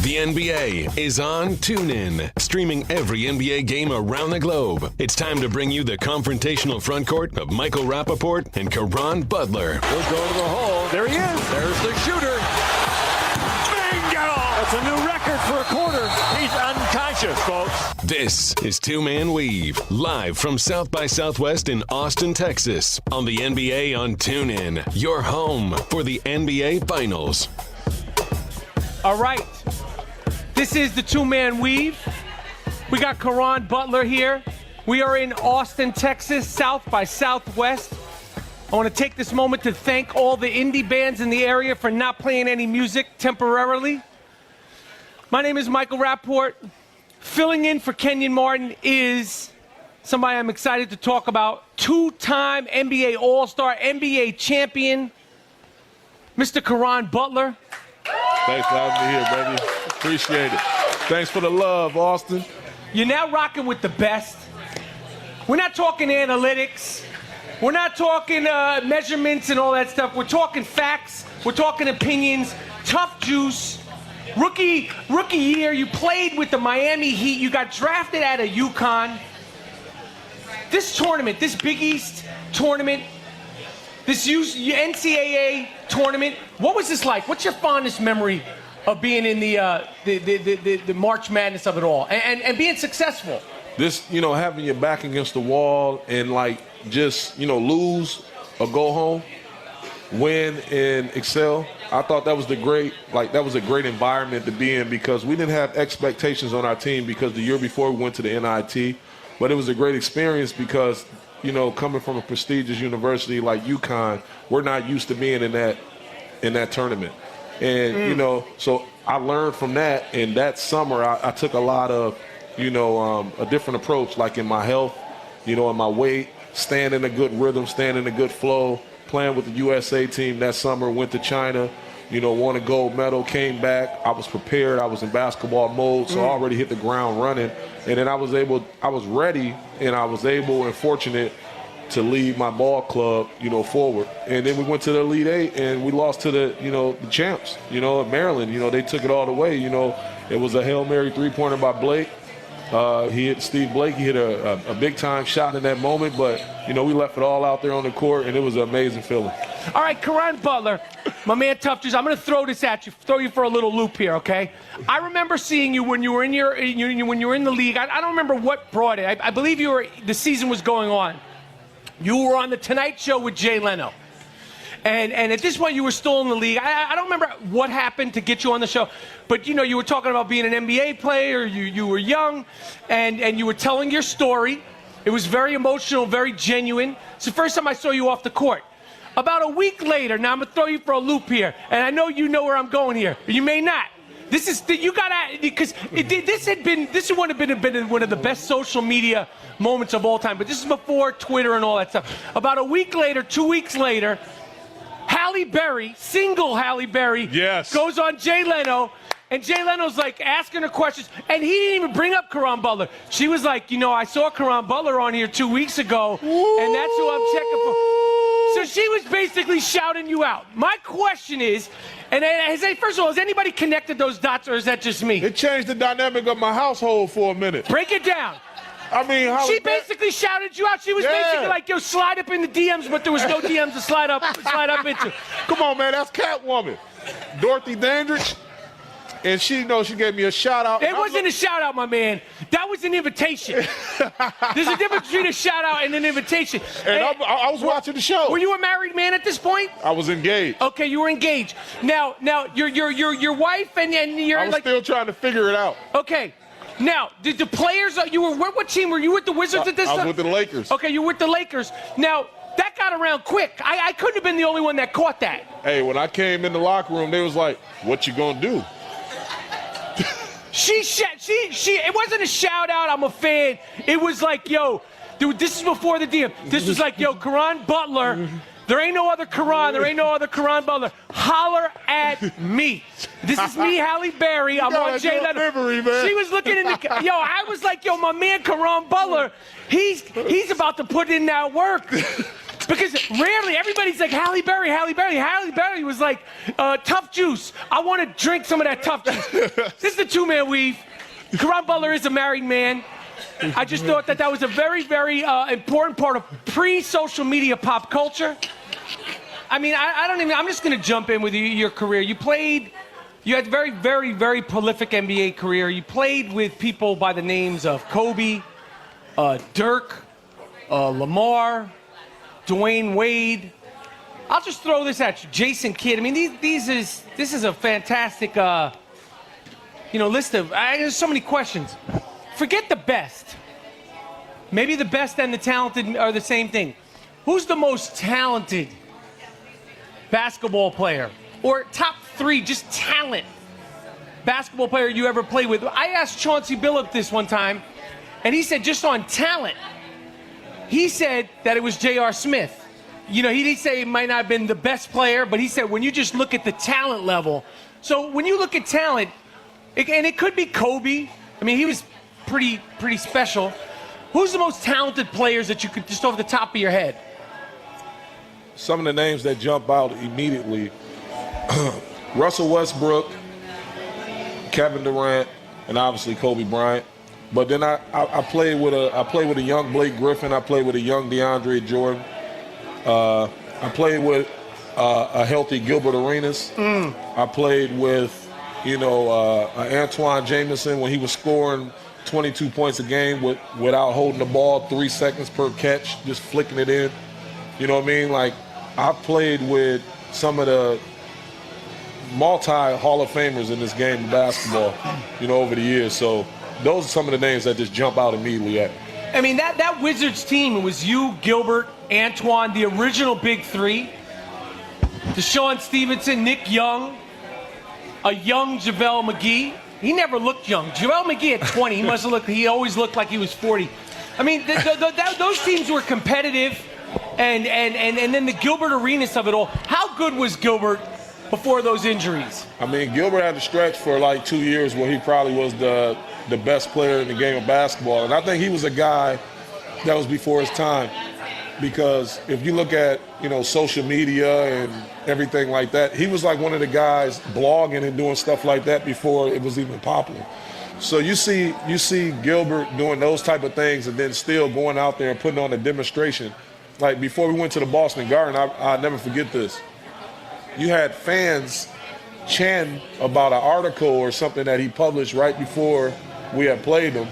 The NBA is on TuneIn, streaming every NBA game around the globe. It's time to bring you the confrontational front court of Michael Rapaport and Caron Butler. He'll go to the hole. There he is. There's the shooter. Bingo! That's a new record for a quarter. He's unconscious, folks. This is Two-Man Weave, live from South by Southwest in Austin, Texas, on the NBA on TuneIn, your home for the NBA Finals. All right. This is the Two-Man Weave. We got Caron Butler here. We are in Austin, Texas, South by Southwest. I want to take this moment to thank all the indie bands in the area for not playing any music temporarily. My name is Michael Rapaport. Filling in for Kenyon Martin is somebody I'm excited to talk about. Two-time NBA All-Star, NBA champion, Mr. Caron Butler. Thanks for having me here, baby. Appreciate it. Thanks for the love, Austin. You're now rocking with the best. We're not talking analytics. We're not talking measurements and all that stuff. We're talking facts. We're talking opinions. Tough juice. Rookie year, you played with the Miami Heat. You got drafted out of UCONN. This tournament, this Big East tournament, this NCAA tournament, what was this like? What's your fondest memory of being in the March Madness of it all and being successful? This, having your back against the wall and just, lose or go home, win and excel. I thought that was a great environment to be in because we didn't have expectations on our team because the year before we went to the NIT, but it was a great experience because, coming from a prestigious university like UConn, we're not used to being in that tournament. And, so I learned from that. And that summer, I took a lot of, a different approach, like in my health, in my weight, staying in a good rhythm, staying in a good flow, playing with the USA team that summer, went to China, won a gold medal, came back. I was prepared. I was in basketball mode, so I already hit the ground running. And then I was ready, and I was able and fortunate to lead my ball club, forward. And then we went to the Elite Eight, and we lost to the champs, Maryland. They took it all the way. It was a Hail Mary three-pointer by Blake. He hit Steve Blake. He hit a big-time shot in that moment, but, we left it all out there on the court, and it was an amazing feeling. All right, Caron Butler, my man Tuff Juice, I'm going to throw this at you, throw you for a little loop here, okay? I remember seeing you when you were in the league. I don't remember what brought it. I believe the season was going on. You were on The Tonight Show with Jay Leno. And at this point, you were still in the league. I don't remember what happened to get you on the show, but, you were talking about being an NBA player. You were young, and you were telling your story. It was very emotional, very genuine. It's the first time I saw you off the court. About a week later, now I'm going to throw you for a loop here, and I know you know where I'm going here. You may not. This is you got to, because this would have been one of the best social media moments of all time, but this is before Twitter and all that stuff. About a week later, 2 weeks later, Halle Berry, single Halle Berry, yes, goes on Jay Leno, and Jay Leno's asking her questions, and he didn't even bring up Caron Butler. She was like, I saw Caron Butler on here 2 weeks ago, and that's who I'm checking for. So she was basically shouting you out. My question is, first of all, has anybody connected those dots, or is that just me? It changed the dynamic of my household for a minute. Break it down. I mean, she basically shouted you out. She was basically like, yo, slide up in the DMs, but there was no DMs to slide up into. Come on, man, that's Catwoman. Dorothy Dandridge. And she gave me a shout out. It wasn't a shout out, my man. That was an invitation. There's a difference between a shout out and an invitation. And I was watching the show. Were you a married man at this point? I was engaged. Okay, you were engaged. Now your wife and you're I was still trying to figure it out. Okay. Now, did the players, what team were you with, the Wizards at this time? I was with the Lakers. Okay, you were with the Lakers. Now, that got around quick. I couldn't have been the only one that caught that. Hey, when I came in the locker room, they was like, what you gonna do? It wasn't a shout out, I'm a fan. It was like, yo, dude, this is before the DM. This was like, yo, Caron Butler. There ain't no other Caron. There ain't no other Caron Butler. Holler at me. This is me, Halle Berry. I'm on Jay Leno. She was looking in the... Yo, I was like, yo, my man Caron Butler, he's about to put in that work. Because rarely, everybody's like, Halle Berry, Halle Berry. Halle Berry was like, tough juice. I want to drink some of that tough juice. This is the two-man weave. Caron Butler is a married man. I just thought that was a very, very important part of pre-social media pop culture. I mean, I'm just going to jump in with your career. You had a very, very, very prolific NBA career. You played with people by the names of Kobe, Dirk, Lamar, Dwayne Wade. I'll just throw this at you. Jason Kidd. I mean, this is a fantastic, list of, there's so many questions. Forget the best. Maybe the best and the talented are the same thing. Who's the most talented basketball player? Or top three, just talent, basketball player you ever played with? I asked Chauncey Billups this one time, and he said just on talent, he said that it was J.R. Smith. You know, he didn't say it might not have been the best player, but he said when you just look at the talent level. So when you look at talent, and it could be Kobe. I mean, he was pretty special. Who's the most talented players that you could just off the top of your head? Some of the names that jump out immediately, Russell Westbrook, Kevin Durant, and obviously Kobe Bryant. But then I played with a young Blake Griffin. I played with a young DeAndre Jordan. I played with a healthy Gilbert Arenas. I played with, Antoine Jameson when he was scoring 22 points a game without holding the ball 3 seconds per catch, just flicking it in. You know what I mean? Like, I've played with some of the multi-Hall of Famers in this game of basketball, over the years. So those are some of the names that just jump out immediately at me. I mean, that Wizards team, it was you, Gilbert, Antoine, the original Big Three, Deshaun Stevenson, Nick Young, a young JaVale McGee. He never looked young. JaVale McGee at 20, he always looked like he was 40. I mean, those teams were competitive, and then the Gilbert Arenas of it all. How good was Gilbert before those injuries? I mean, Gilbert had to stretch for like 2 years where he probably was the best player in the game of basketball. And I think he was a guy that was before his time. Because if you look at, social media and everything like that, he was like one of the guys blogging and doing stuff like that before it was even popular. So you see Gilbert doing those type of things and then still going out there and putting on a demonstration. Like before we went to the Boston Garden, I'll never forget this. You had fans chanting about an article or something that he published right before we had played him,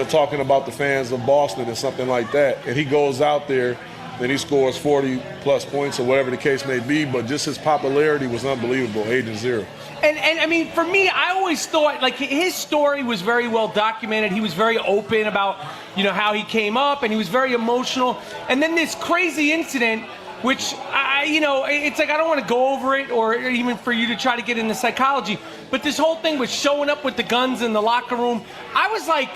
talking about the fans of Boston and something like that. And he goes out there and he scores 40-plus points or whatever the case may be, but just his popularity was unbelievable, Agent Zero. And I mean, for me, I always thought, like, his story was very well documented. He was very open about, how he came up, and he was very emotional. And then this crazy incident, which, it's like I don't want to go over it or even for you to try to get into psychology, but this whole thing was showing up with the guns in the locker room. I was like,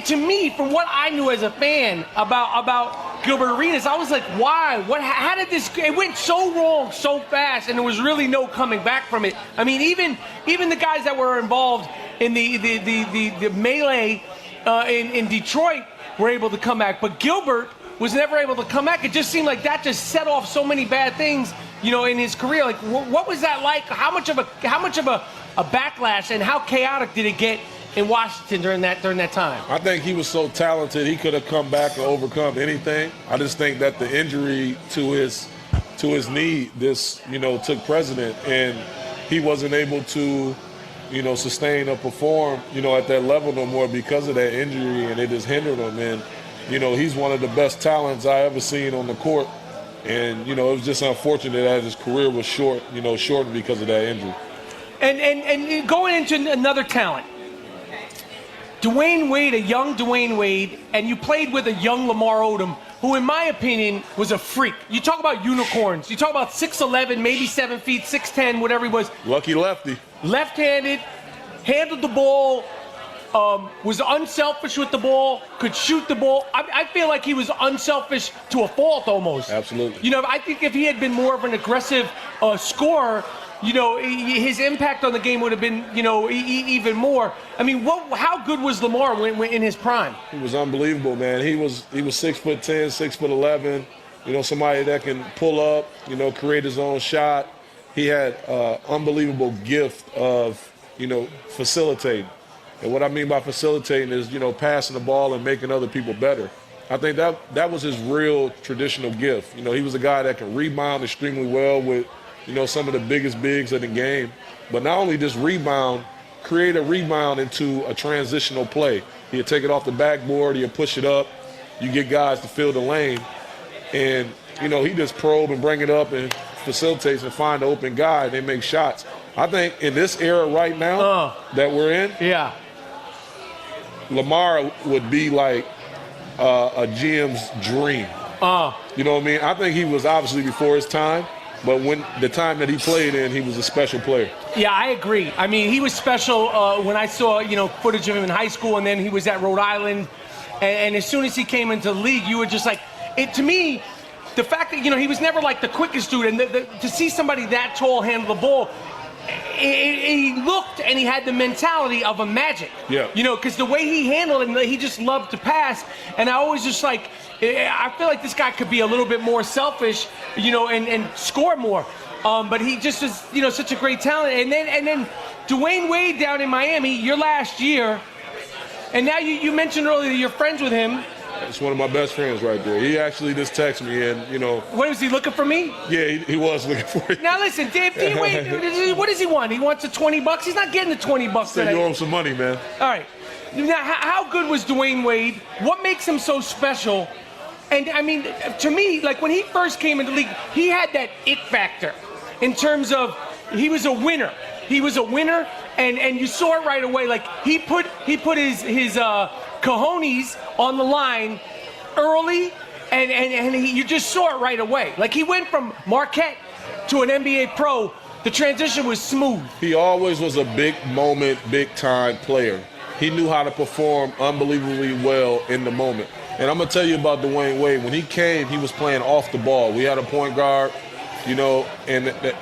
to me, from what I knew as a fan about Gilbert Arenas, I was like, why? How did this? It went so wrong so fast, and there was really no coming back from it. I mean, even the guys that were involved in the melee in Detroit were able to come back, but Gilbert was never able to come back. It just seemed like that just set off so many bad things, in his career. Like, what was that like? How much of a backlash and how chaotic did it get in Washington during that time? I think he was so talented he could have come back and overcome anything. I just think that the injury to his knee, took precedent, and he wasn't able to, sustain or perform, at that level no more because of that injury, and it just hindered him. And he's one of the best talents I ever seen on the court, and it was just unfortunate that his career was shortened because of that injury. And going into another talent. Dwayne Wade, a young Dwayne Wade, and you played with a young Lamar Odom, who in my opinion was a freak. You talk about unicorns. You talk about 6'11", maybe 7 feet, 6'10", whatever he was. Lucky lefty. Left-handed, handled the ball, was unselfish with the ball, could shoot the ball. I feel like he was unselfish to a fault almost. Absolutely. I think if he had been more of an aggressive scorer, his impact on the game would have been, even more. I mean, how good was Lamar in his prime? He was unbelievable, man. He was 6'10", 6'11", somebody that can pull up, create his own shot. He had an unbelievable gift of, facilitating. And what I mean by facilitating is, passing the ball and making other people better. I think that was his real traditional gift. He was a guy that can rebound extremely well with, some of the biggest bigs in the game. But not only just rebound, create a rebound into a transitional play. He'd take it off the backboard, he'd push it up, you get guys to fill the lane. And, he just probe and bring it up and facilitates and find the open guy, and they make shots. I think in this era right now that we're in, Lamar would be like a GM's dream. You know what I mean? I think he was obviously before his time, but when the time that he played in, he was a special player. Yeah, I agree. I mean, he was special when I saw, footage of him in high school, and then he was at Rhode Island. And as soon as he came into the league, you were just like, to me, the fact that, he was never like the quickest dude, and to see somebody that tall handle the ball, he looked and he had the mentality of a Magic. Yeah. Because the way he handled it, and he just loved to pass. And I always just I feel like this guy could be a little bit more selfish, and score more. But he just is, such a great talent. And then Dwayne Wade down in Miami, your last year, and now you mentioned earlier that you're friends with him. It's one of my best friends right there. He actually just texted me and, What, was he looking for me? Yeah, he was looking for you. Now listen, Dwayne Wade, what does he want? He wants the $20? He's not getting the $20 So today. you owe him some money, man. All right. Now, how good was Dwayne Wade? What makes him so special? And, I mean, to me, like when he first came into the league, he had that it factor in terms of he was a winner. He was a winner, and you saw it right away. Like, he put his cojones on the line early, and you just saw it right away. Like, he went from Marquette to an NBA pro. The transition was smooth. He always was a big moment, big time player. He knew how to perform unbelievably well in the moment. And I'm going to tell you about Dwayne Wade. When he came, he was playing off the ball. We had a point guard, and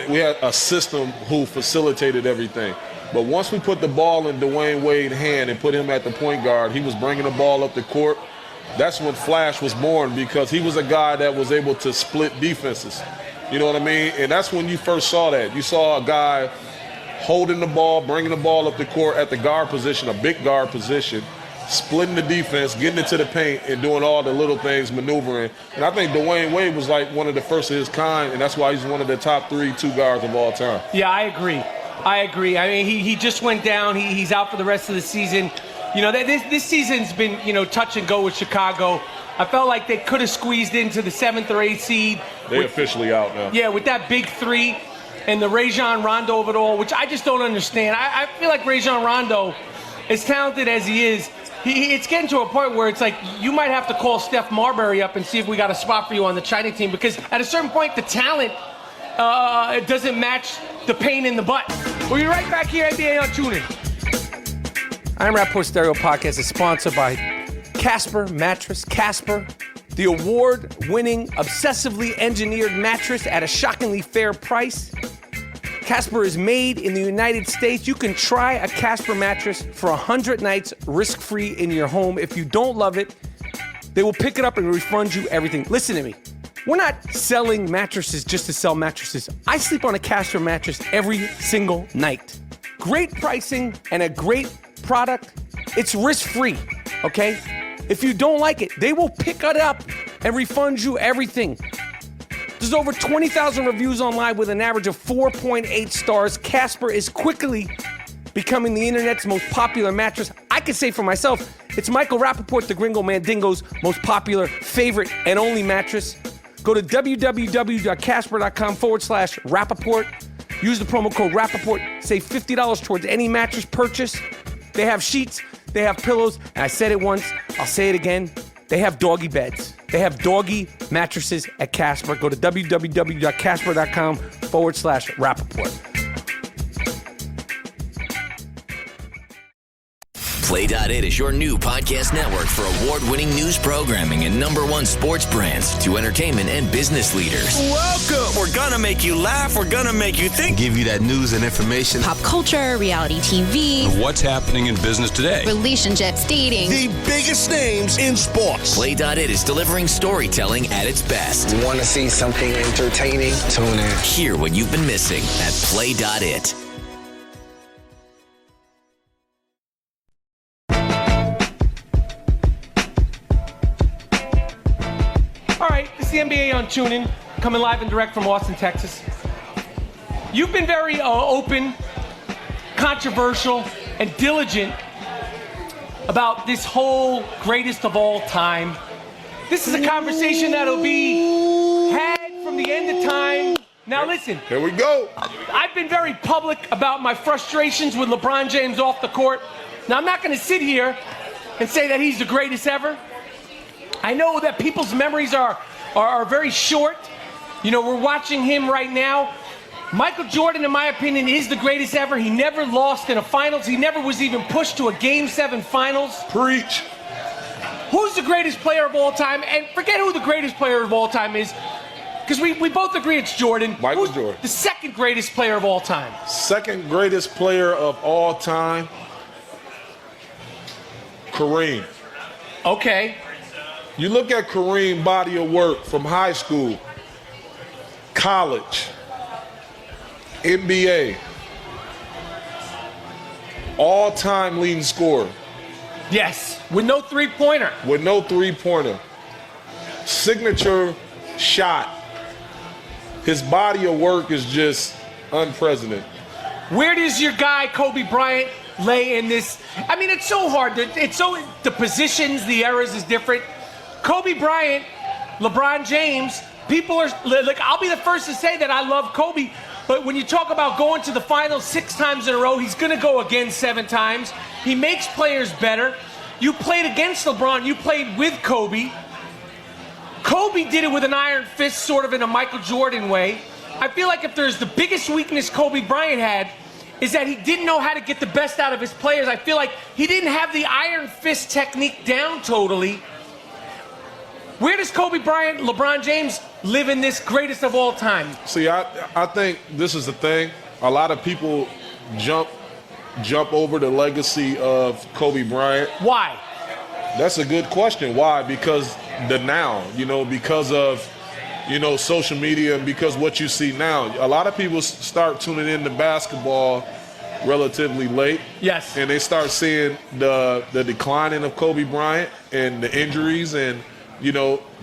we had a system who facilitated everything. But once we put the ball in Dwayne Wade's hand and put him at the point guard, he was bringing the ball up the court. That's when Flash was born, because he was a guy that was able to split defenses. You know what I mean? And that's when you first saw that. You saw a guy holding the ball, bringing the ball up the court at the guard position, a big guard position, splitting the defense, getting into the paint, and doing all the little things, maneuvering. And I think Dwayne Wade was like one of the first of his kind, and that's why he's one of the top 3 two guards of all time. Yeah, I agree. I mean, he just went down. He's out for the rest of the season. This season's been, touch and go with Chicago. I felt like they could have squeezed into the 7th or 8th seed. They're officially out now. Yeah, with that big 3 and the Rajon Rondo of it all, which I just don't understand. I feel like Rajon Rondo, as talented as he is, it's getting to a point where it's like you might have to call Steph Marbury up and see if we got a spot for you on the China team, because at a certain point the talent it doesn't match the pain in the butt. We'll be right back here at NBA on TuneIn. I'm Rapaport Stereo Podcast is sponsored by Casper Mattress. Casper, the award-winning, obsessively engineered mattress at a shockingly fair price. Casper is made in the United States. You can try a Casper mattress for 100 nights risk-free in your home. If you don't love it, they will pick it up and refund you everything. Listen to me. We're not selling mattresses just to sell mattresses. I sleep on a Casper mattress every single night. Great pricing and a great product. It's risk-free, okay? If you don't like it, they will pick it up and refund you everything. There's over 20,000 reviews online with an average of 4.8 stars. Casper is quickly becoming the internet's most popular mattress. I can say for myself, it's Michael Rapaport, the Gringo Mandingo's most popular, favorite, and only mattress. Go to www.casper.com/Rapaport. Use the promo code Rapaport. Save $50 towards any mattress purchase. They have sheets, they have pillows, and I said it once, I'll say it again. They have doggy beds. They have doggy mattresses at Casper. Go to www.casper.com/Rapaport. Play.it is your new podcast network for award-winning news programming and #1 sports brands to entertainment and business leaders. Welcome. We're going to make you laugh. We're going to make you think. Give you that news and information. Pop culture, reality TV. What's happening in business today? Relationships, dating. The biggest names in sports. Play.it is delivering storytelling at its best. Want to see something entertaining? Tune in. Hear what you've been missing at Play.it. All right, it's the NBA on TuneIn, coming live and direct from Austin, Texas. You've been very open, controversial, and diligent about this whole greatest of all time. This is a conversation that'll be had from the end of time. Now listen. Here we go. I've been very public about my frustrations with LeBron James off the court. Now I'm not going to sit here and say that he's the greatest ever. I know that people's memories are very short. You know, we're watching him right now. Michael Jordan, in my opinion, is the greatest ever. He never lost in a finals. He never was even pushed to a Game 7 finals. Preach. Who's the greatest player of all time? And forget who the greatest player of all time is, because we both agree it's Jordan. Michael Who's Jordan. the second greatest player of all time? Second greatest player of all time, Kareem. Okay. You look at Kareem's body of work from high school, college, NBA, all-time leading scorer. Yes, with no three-pointer. With no three-pointer. Signature shot. His body of work is just unprecedented. Where does your guy, Kobe Bryant, lay in this? I mean, it's so hard. The positions, the eras is different. Kobe Bryant, LeBron James, people are, like, I'll be the first to say that I love Kobe, but when you talk about going to the finals 6 times in a row, he's going to go again 7 times. He makes players better. You played against LeBron. You played with Kobe. Kobe did it with an iron fist, sort of in a Michael Jordan way. I feel like if there's the biggest weakness Kobe Bryant had, is that he didn't know how to get the best out of his players. I feel like he didn't have the iron fist technique down totally. Where does Kobe Bryant, LeBron James live in this greatest of all time? See, I think this is the thing. A lot of people jump over the legacy of Kobe Bryant. Why? That's a good question. Why? Because the now, because of, social media and because what you see now. A lot of people start tuning into basketball relatively late. Yes. And they start seeing the declining of Kobe Bryant and the injuries, and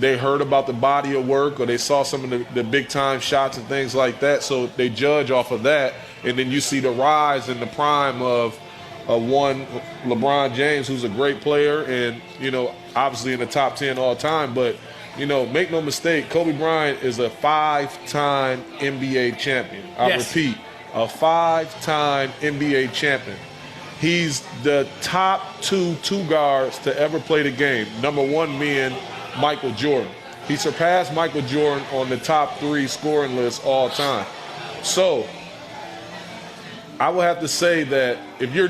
they heard about the body of work, or they saw some of the big-time shots and things like that, so they judge off of that. And then you see the rise in the prime of one LeBron James, who's a great player and, obviously in the top 10 all time. But, make no mistake, Kobe Bryant is a 5-time NBA champion. I repeat, a 5-time NBA champion. He's the top two guards to ever play the game. Number 1 being Michael Jordan. He surpassed Michael Jordan on the top 3 scoring list all time. So I would have to say that if you're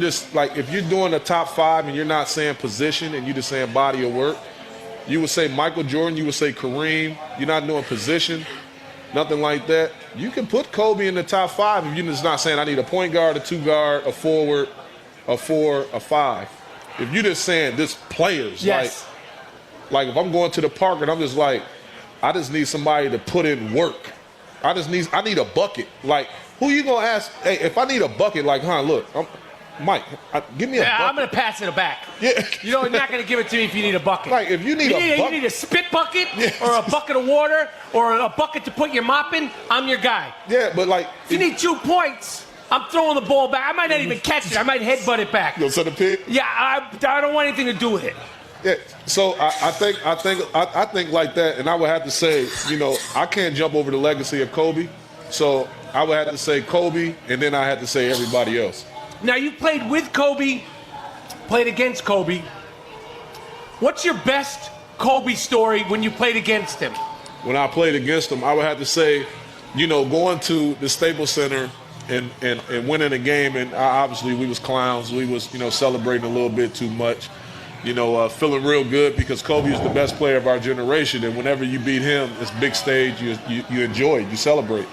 doing a top 5 and you're not saying position and you're just saying body of work, you would say Michael Jordan, you would say Kareem. You're not doing position, nothing like that. You can put Kobe in the top 5 if you're just not saying I need a point guard, a 2 guard, a forward, a 4, a 5. If you're just saying this players, yes. Like if I'm going to the park and I'm just like, I just need somebody to put in work. I need a bucket. Like, who you gonna ask? Hey, if I need a bucket, like, look, Mike, give me a bucket. I'm gonna pass it back. Yeah. You're not gonna give it to me if you need a bucket. Like, if you need a bucket. You need a spit bucket or a bucket of water or a bucket to put your mop in, I'm your guy. Yeah, but like. If you need 2 points, I'm throwing the ball back. I might not even catch it. I might headbutt it back. You'll send a pig? Yeah, I don't want anything to do with it. Yeah, so I think like that, and I would have to say, I can't jump over the legacy of Kobe, so I would have to say Kobe, and then I had to say everybody else. Now, you played with Kobe, played against Kobe. What's your best Kobe story when you played against him? When I played against him, I would have to say, going to the Staples Center and winning a game. And obviously we was clowns. We was, celebrating a little bit too much. Feeling real good because Kobe is the best player of our generation. And whenever you beat him, it's big stage. You enjoy it. You celebrate.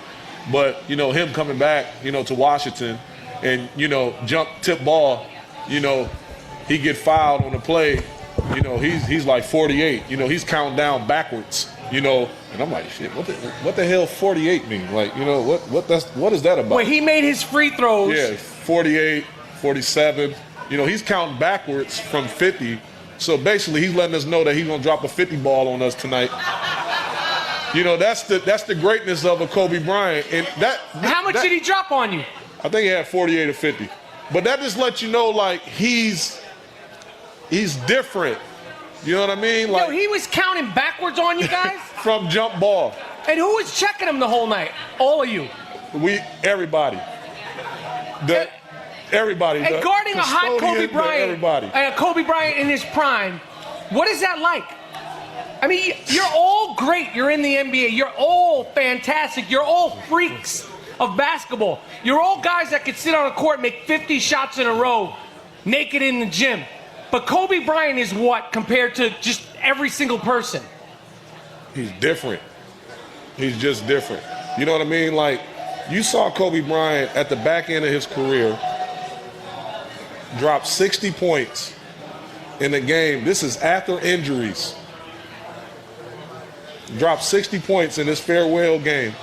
But, him coming back, to Washington and, jump tip ball, he get fouled on the play. He's like 48. He's counting down backwards. And I'm like, shit, what the hell 48 mean? Like, what is that about? Wait, he made his free throws. Yeah, 48, 47. He's counting backwards from 50. So basically he's letting us know that he's gonna drop a 50 ball on us tonight. That's the greatness of a Kobe Bryant. And how much did he drop on you? I think he had 48 or 50. But that just lets you know, like, he's different. You know what I mean? Like, he was counting backwards on you guys? From jump ball. And who was checking him the whole night? All of you? Everybody. Everybody. And guarding a hot Kobe Bryant. Everybody. And a Kobe Bryant in his prime. What is that like? I mean, you're all great. You're in the NBA. You're all fantastic. You're all freaks of basketball. You're all guys that could sit on a court and make 50 shots in a row naked in the gym. But Kobe Bryant is what compared to just every single person? He's different. He's just different. You know what I mean? Like, you saw Kobe Bryant at the back end of his career drop 60 points in a game. This is after injuries. Dropped 60 points in this farewell game.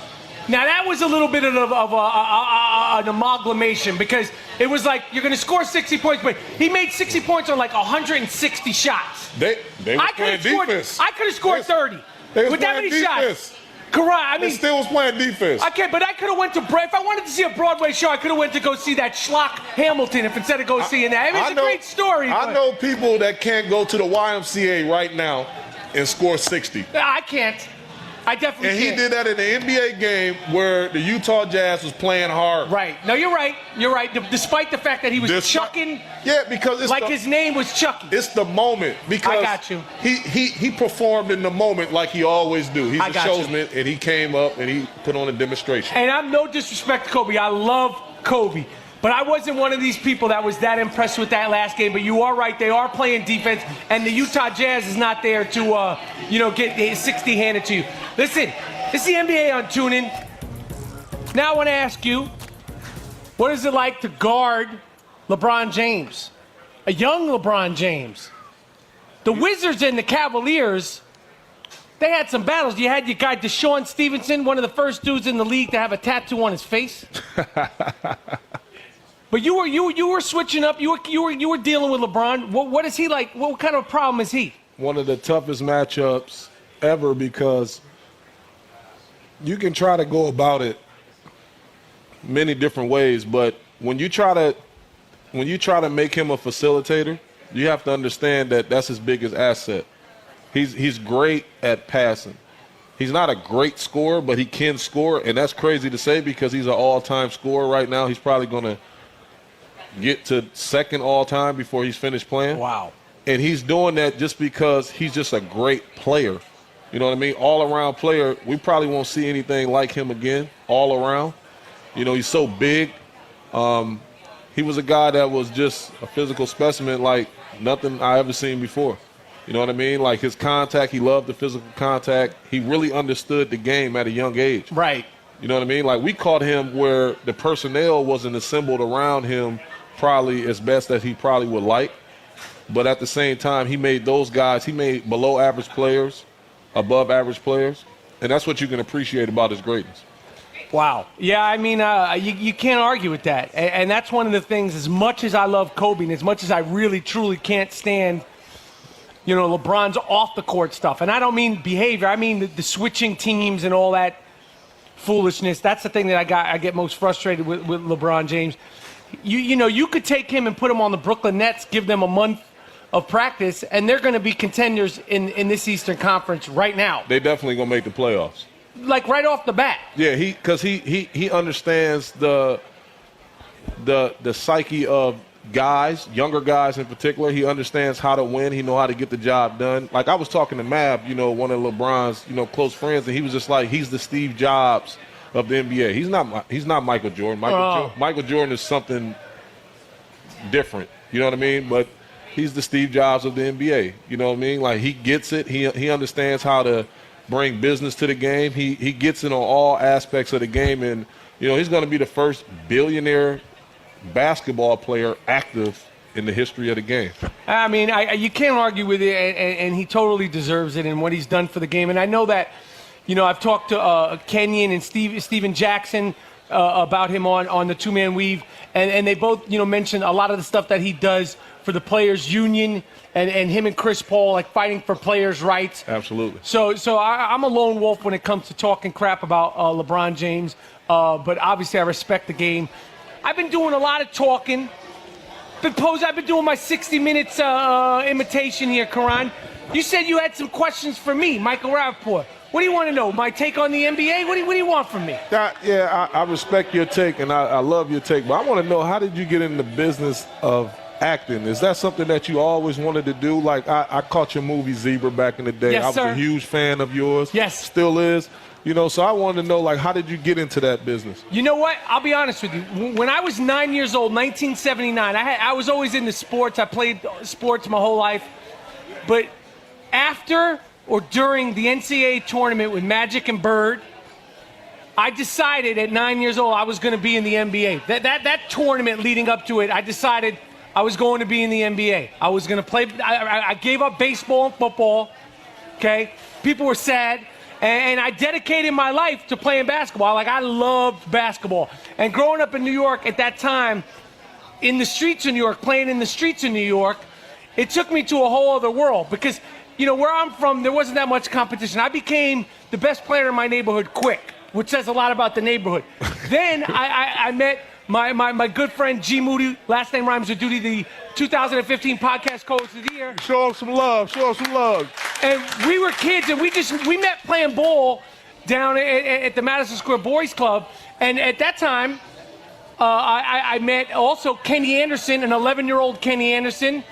Now, that was a little bit of an amalgamation because it was like you're going to score 60 points, but he made 60 points on like 160 shots. They were playing defense. I could have scored 30 with that many shots. Correct. They still was playing defense. Okay, but I could have went to if I wanted to see a Broadway show, I could have went to go see that schlock Hamilton instead of seeing that. I mean, it's a great story. I know people that can't go to the YMCA right now and score 60. I can't. I definitely can't. And he did that in the NBA game where the Utah Jazz was playing hard. Right. No, you're right. You're right. Despite the fact that he was chucking. Yeah, because it's like his name was Chucky. It's the moment. Because I got you. He performed in the moment like he always do. He's a showsman, and he came up and he put on a demonstration. And I'm no disrespect to Kobe. I love Kobe. But I wasn't one of these people that was that impressed with that last game. But you are right. They are playing defense. And the Utah Jazz is not there to, get 60 handed to you. Listen, it's the NBA on TuneIn. Now I want to ask you, what is it like to guard LeBron James? A young LeBron James. The Wizards and the Cavaliers, they had some battles. You had your guy Deshaun Stevenson, one of the first dudes in the league to have a tattoo on his face. But you were switching up. You were dealing with LeBron. What is he like? What kind of problem is he? One of the toughest matchups ever because you can try to go about it many different ways, but when you try to make him a facilitator, you have to understand that that's his biggest asset. He's great at passing. He's not a great scorer, but he can score, and that's crazy to say because he's an all-time scorer right now. He's probably going to get to second all-time before he's finished playing. Wow. And he's doing that just because he's just a great player. You know what I mean? All-around player. We probably won't see anything like him again, all around. He's so big. He was a guy that was just a physical specimen like nothing I ever seen before. You know what I mean? Like his contact, he loved the physical contact. He really understood the game at a young age. Right. You know what I mean? Like we caught him where the personnel wasn't assembled around him probably as best as he probably would like. But at the same time, he made those guys, he made below average players, above average players. And that's what you can appreciate about his greatness. Wow. Yeah, I mean, you can't argue with that. And that's one of the things, as much as I love Kobe and as much as I really, truly can't stand, LeBron's off-the-court stuff. And I don't mean behavior. I mean the switching teams and all that foolishness. That's the thing that I get most frustrated with LeBron James. You could take him and put him on the Brooklyn Nets, give them a month of practice, and they're going to be contenders in this Eastern Conference right now. They definitely going to make the playoffs. Like right off the bat. Yeah, because he understands the psyche of guys, younger guys in particular. He understands how to win. He knows how to get the job done. Like I was talking to Mav, one of LeBron's, close friends, and he was just like, he's the Steve Jobs of the NBA. He's not Michael Jordan. Michael Jordan is something different. You know what I mean? But he's the Steve Jobs of the NBA. You know what I mean? Like, he gets it. He understands how to bring business to the game. He gets it on all aspects of the game. And, you know, he's going to be the first billionaire basketball player active in the history of the game. I mean, you can't argue with it, and he totally deserves it and what he's done for the game. And I know that, you know, I've talked to Kenyon and Steven Jackson about him on the two-man weave, and they both, you know, mentioned a lot of the stuff that he does for the players' union and him and Chris Paul, like fighting for players' rights. Absolutely. So I'm a lone wolf when it comes to talking crap about LeBron James, but obviously I respect the game. I've been doing a lot of talking. I've been doing my 60 minutes imitation here, Caron. You said you had some questions for me, Michael Rapaport. What do you want to know? My take on the NBA? What do you want from me? I respect your take, and I love your take. But I want to know, how did you get in the business of acting? Is that something that you always wanted to do? Like, I caught your movie Zebra back in the day. Yes, I was sir. a huge fan of yours. Yes. Still is. You know, so I wanted to know, like, how did you get into that business? You know what? I'll be honest with you. When I was 9 years old, 1979, I was always into sports. I played sports my whole life. But after or during the NCAA tournament with Magic and Bird, I decided at 9 years old I was going to be in the NBA. That tournament leading up to it, I decided I was going to be in the NBA. I was going to play. I gave up baseball and football. Okay? People were sad. And I dedicated my life to playing basketball. Like, I loved basketball. And growing up in New York at that time, in the streets of New York, playing in the streets of New York, it took me to a whole other world. Because, you know, where I'm from, there wasn't that much competition. I became the best player in my neighborhood quick, which says a lot about the neighborhood. Then I met my good friend G. Moody, last name rhymes with Duty, the 2015 podcast coach of the year. Show him some love. Show him some love. And we were kids, and we met playing ball down at the Madison Square Boys Club. And at that time, I met also Kenny Anderson, an 11-year-old Kenny Anderson,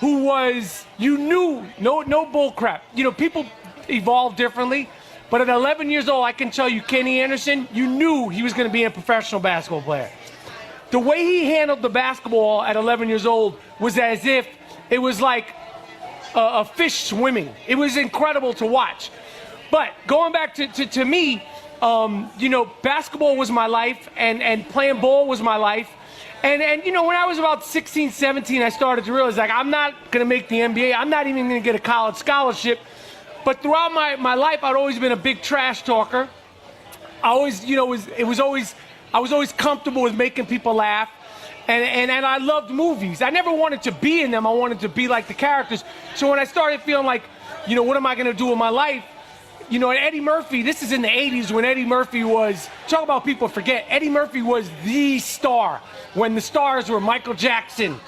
who was, you knew, no bull crap. You know, people evolve differently. But at 11 years old, I can tell you, Kenny Anderson, you knew he was going to be a professional basketball player. The way he handled the basketball at 11 years old was as if it was like a fish swimming. It was incredible to watch. But going back to me, you know, basketball was my life, and playing ball was my life. And you know, when I was about 16, 17, I started to realize, like, I'm not going to make the NBA. I'm not even going to get a college scholarship. But throughout my life, I'd always been a big trash talker. I always, you know, I was always comfortable with making people laugh. And I loved movies. I never wanted to be in them. I wanted to be like the characters. So when I started feeling like, you know, what am I going to do with my life? You know, and Eddie Murphy, this is in the 80s when Eddie Murphy was, talk about people forget, Eddie Murphy was the star. When the stars were Michael Jackson,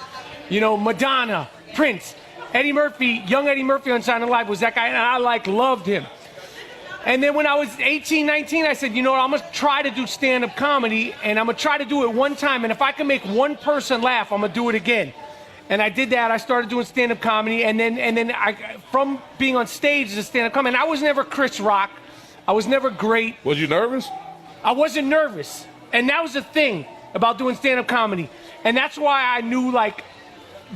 you know, Madonna, Prince. Eddie Murphy, young Eddie Murphy on Saturday Night Live was that guy, and I, like, loved him. And then when I was 18, 19, I said, you know what, I'm going to try to do stand-up comedy, and I'm going to try to do it one time, and if I can make one person laugh, I'm going to do it again. And I did that. I started doing stand-up comedy, and then I, from being on stage as a stand-up comedy, and I was never Chris Rock. I was never great. Was you nervous? I wasn't nervous. And that was the thing about doing stand-up comedy. And that's why I knew, like,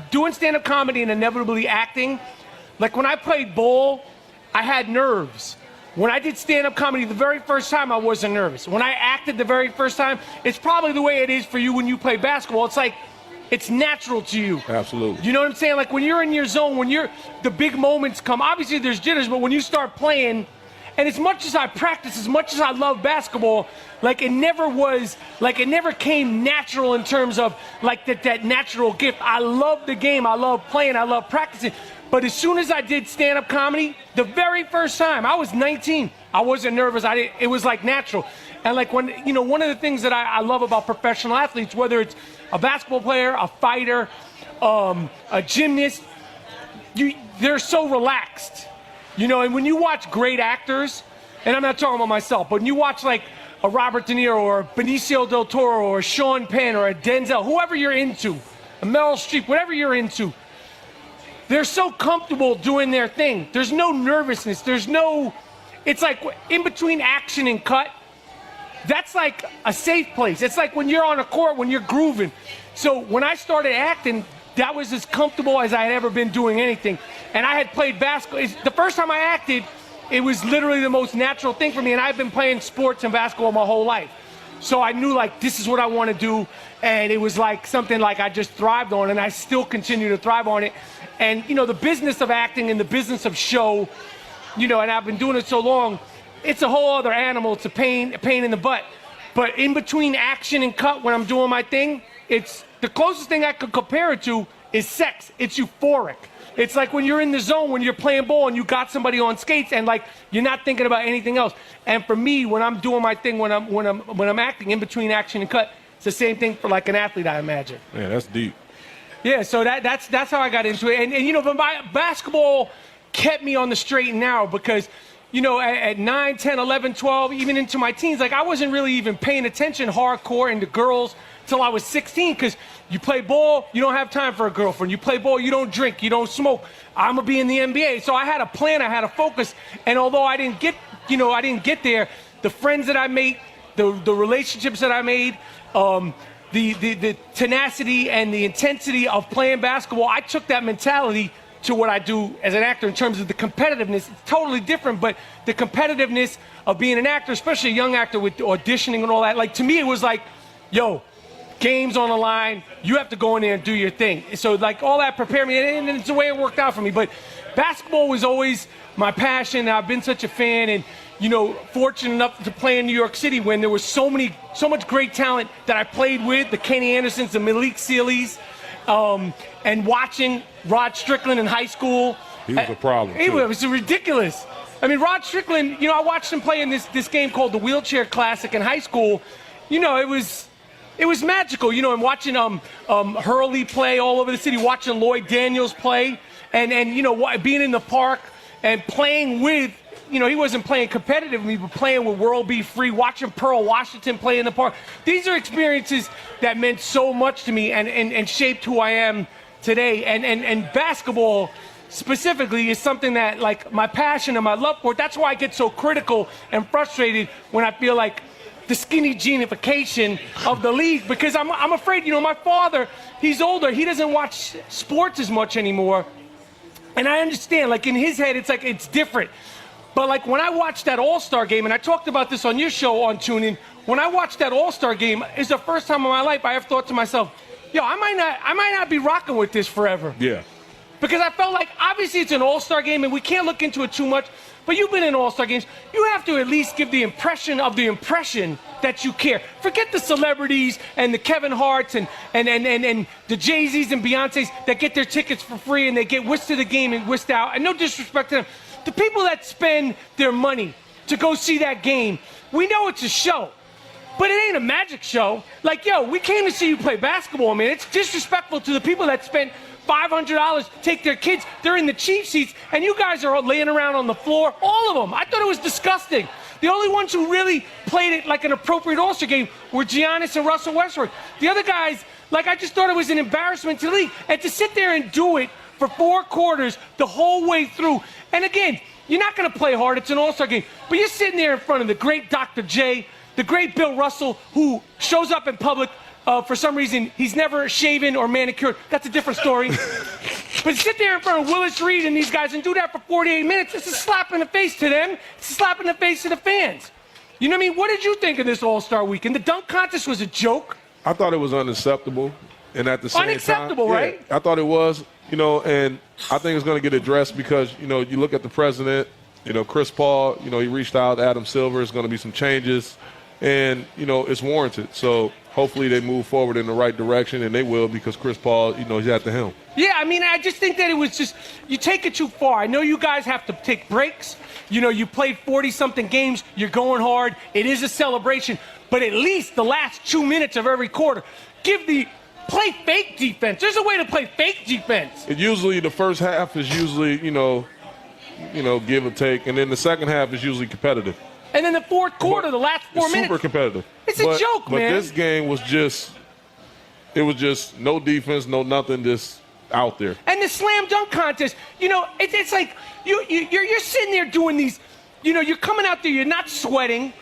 doing stand-up comedy and inevitably acting, like when I played ball, I had nerves. When I did stand-up comedy the very first time, I wasn't nervous. When I acted the very first time, it's probably the way it is for you when you play basketball. It's like, it's natural to you. Absolutely. You know what I'm saying? Like when you're in your zone, when the big moments come, obviously there's jitters, but when you start playing, and as much as I practice, as much as I love basketball, like it never came natural in terms of like that natural gift. I love the game. I love playing. I love practicing. But as soon as I did stand-up comedy, the very first time, I was 19. I wasn't nervous. It was like natural. And like when, you know, one of the things that I love about professional athletes, whether it's a basketball player, a fighter, a gymnast, they're so relaxed. You know, and when you watch great actors, and I'm not talking about myself, but when you watch like a Robert De Niro or a Benicio del Toro or a Sean Penn or a Denzel, whoever you're into, a Meryl Streep, whatever you're into, they're so comfortable doing their thing. There's no nervousness. It's like in between action and cut, that's like a safe place. It's like when you're on a court, when you're grooving. So when I started acting, that was as comfortable as I had ever been doing anything. And I had played basketball. The first time I acted, it was literally the most natural thing for me. And I've been playing sports and basketball my whole life. So I knew, like, this is what I want to do. And it was like something like I just thrived on, and I still continue to thrive on it. And, you know, the business of acting and the business of show, you know, and I've been doing it so long, it's a whole other animal. It's a pain in the butt. But in between action and cut, when I'm doing my thing, it's the closest thing I could compare it to is sex. It's euphoric. It's like when you're in the zone, when you're playing ball and you got somebody on skates and like you're not thinking about anything else. And for me, when I'm doing my thing, when I'm acting in between action and cut, it's the same thing for like an athlete, I imagine. Yeah, that's deep. Yeah, so that's how I got into it. And you know, but my basketball kept me on the straight and narrow because, you know, at 9, 10, 11, 12, even into my teens, like I wasn't really even paying attention hardcore into girls till I was 16, because you play ball, you don't have time for a girlfriend. You play ball, you don't drink, you don't smoke. I'm gonna be in the NBA. So I had a plan, I had a focus, and although I didn't get there, the friends that I made, the relationships that I made, the tenacity and the intensity of playing basketball, I took that mentality to what I do as an actor in terms of the competitiveness. It's totally different, but the competitiveness of being an actor, especially a young actor with auditioning and all that, like to me it was like, yo, game's on the line, you have to go in there and do your thing. So like all that prepared me, and it's the way it worked out for me. But basketball was always my passion. I've been such a fan, and you know, fortunate enough to play in New York City when there was so much great talent that I played with, the Kenny Andersons, the Malik Sealeys, and watching Rod Strickland in high school. He was a problem. It was ridiculous. I mean, Rod Strickland, you know, I watched him play in this game called the Wheelchair Classic in high school. You know, it was magical, you know, and watching Hurley play all over the city, watching Lloyd Daniels play, and you know, being in the park and playing with, you know, he wasn't playing competitively, but playing with World Be Free, watching Pearl Washington play in the park. These are experiences that meant so much to me and shaped who I am today. And basketball specifically is something that, like, my passion and my love for it, that's why I get so critical and frustrated when I feel like the skinny genification of the league, because I'm afraid, you know, my father, he's older, he doesn't watch sports as much anymore, and I understand, like, in his head, it's like, it's different. But like when I watched that All-Star game, and I talked about this on your show on TuneIn, when I watched that All-Star game, it's the first time in my life I have thought to myself, yo, I might not be rocking with this forever. Yeah. Because I felt like, obviously it's an All-Star game, and we can't look into it too much, but you've been in All-Star games. You have to at least give the impression that you care. Forget the celebrities and the Kevin Harts and the Jay-Z's and Beyoncé's that get their tickets for free and they get whisked to the game and whisked out. And no disrespect to them. The people that spend their money to go see that game, we know it's a show, but it ain't a magic show. Like, yo, we came to see you play basketball, man. It's disrespectful to the people that spent $500, take their kids, they're in the cheap seats, and you guys are laying around on the floor, all of them. I thought it was disgusting. The only ones who really played it like an appropriate All-Star game were Giannis and Russell Westbrook. The other guys, like, I just thought it was an embarrassment to the league. And to sit there and do it for 4 quarters the whole way through, and again, you're not going to play hard, it's an All-Star game, but you're sitting there in front of the great Dr. J, the great Bill Russell, who shows up in public. For some reason, he's never shaven or manicured. That's a different story. But sit there in front of Willis Reed and these guys and do that for 48 minutes, it's a slap in the face to them. It's a slap in the face to the fans. You know what I mean? What did you think of this All-Star Weekend? The dunk contest was a joke. I thought it was unacceptable. And at the same unacceptable, time, right? I thought it was, you know, and I think it's going to get addressed because, you know, you look at the president, you know, Chris Paul, you know, he reached out, Adam Silver, there's going to be some changes, and, you know, it's warranted. So hopefully they move forward in the right direction, and they will because Chris Paul, you know, he's at the helm. Yeah, I mean, I just think that it was just, you take it too far. I know you guys have to take breaks. You know, you played 40-something games. You're going hard. It is a celebration. But at least the last 2 minutes of every quarter, play fake defense. There's a way to play fake defense. Usually the first half is usually, you know, give or take, and then the second half is usually competitive. And then the fourth quarter, the last 4 minutes. Super competitive. It's a joke, man. But this game was just no defense, no nothing, just out there. And the slam dunk contest, you know, it's like you're sitting there doing these, you know, you're coming out there, you're not sweating.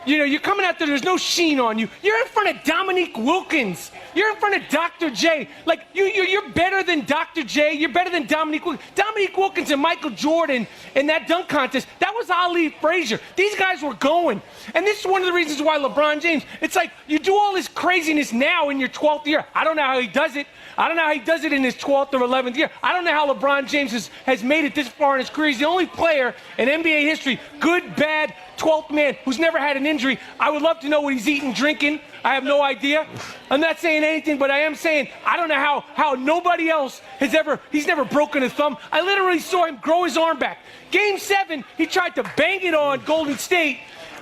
You know, you're coming out there, there's no sheen on you. You're in front of Dominique Wilkins. You're in front of Dr. J. Like, you're better than Dr. J. You're better than Dominique Wilkins. Dominique Wilkins and Michael Jordan in that dunk contest, that was Ali Frazier. These guys were going. And this is one of the reasons why LeBron James, it's like you do all this craziness now in your 12th year. I don't know how he does it. I don't know how he does it in his 12th or 11th year. I don't know how LeBron James has made it this far in his career. He's the only player in NBA history, good, bad, 12th man, who's never had an injury. I would love to know what he's eating, drinking. I have no idea. I'm not saying anything, but I am saying I don't know how nobody else he's never broken a thumb. I literally saw him grow his arm back. Game 7, he tried to bang it on Golden State.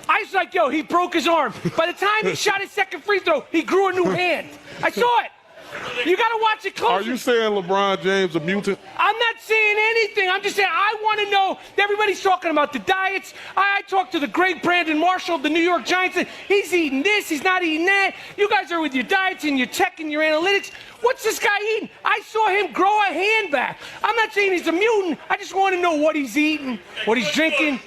I was like, yo, he broke his arm. By the time he shot his second free throw, he grew a new hand. I saw it. You got to watch it closer. Are you saying LeBron James a mutant? I'm not saying anything. I'm just saying I want to know. Everybody's talking about the diets. I talked to the great Brandon Marshall of the New York Giants. He's eating this. He's not eating that. You guys are with your diets and your tech and your analytics. What's this guy eating? I saw him grow a hand back. I'm not saying he's a mutant. I just want to know what he's eating, what he's drinking.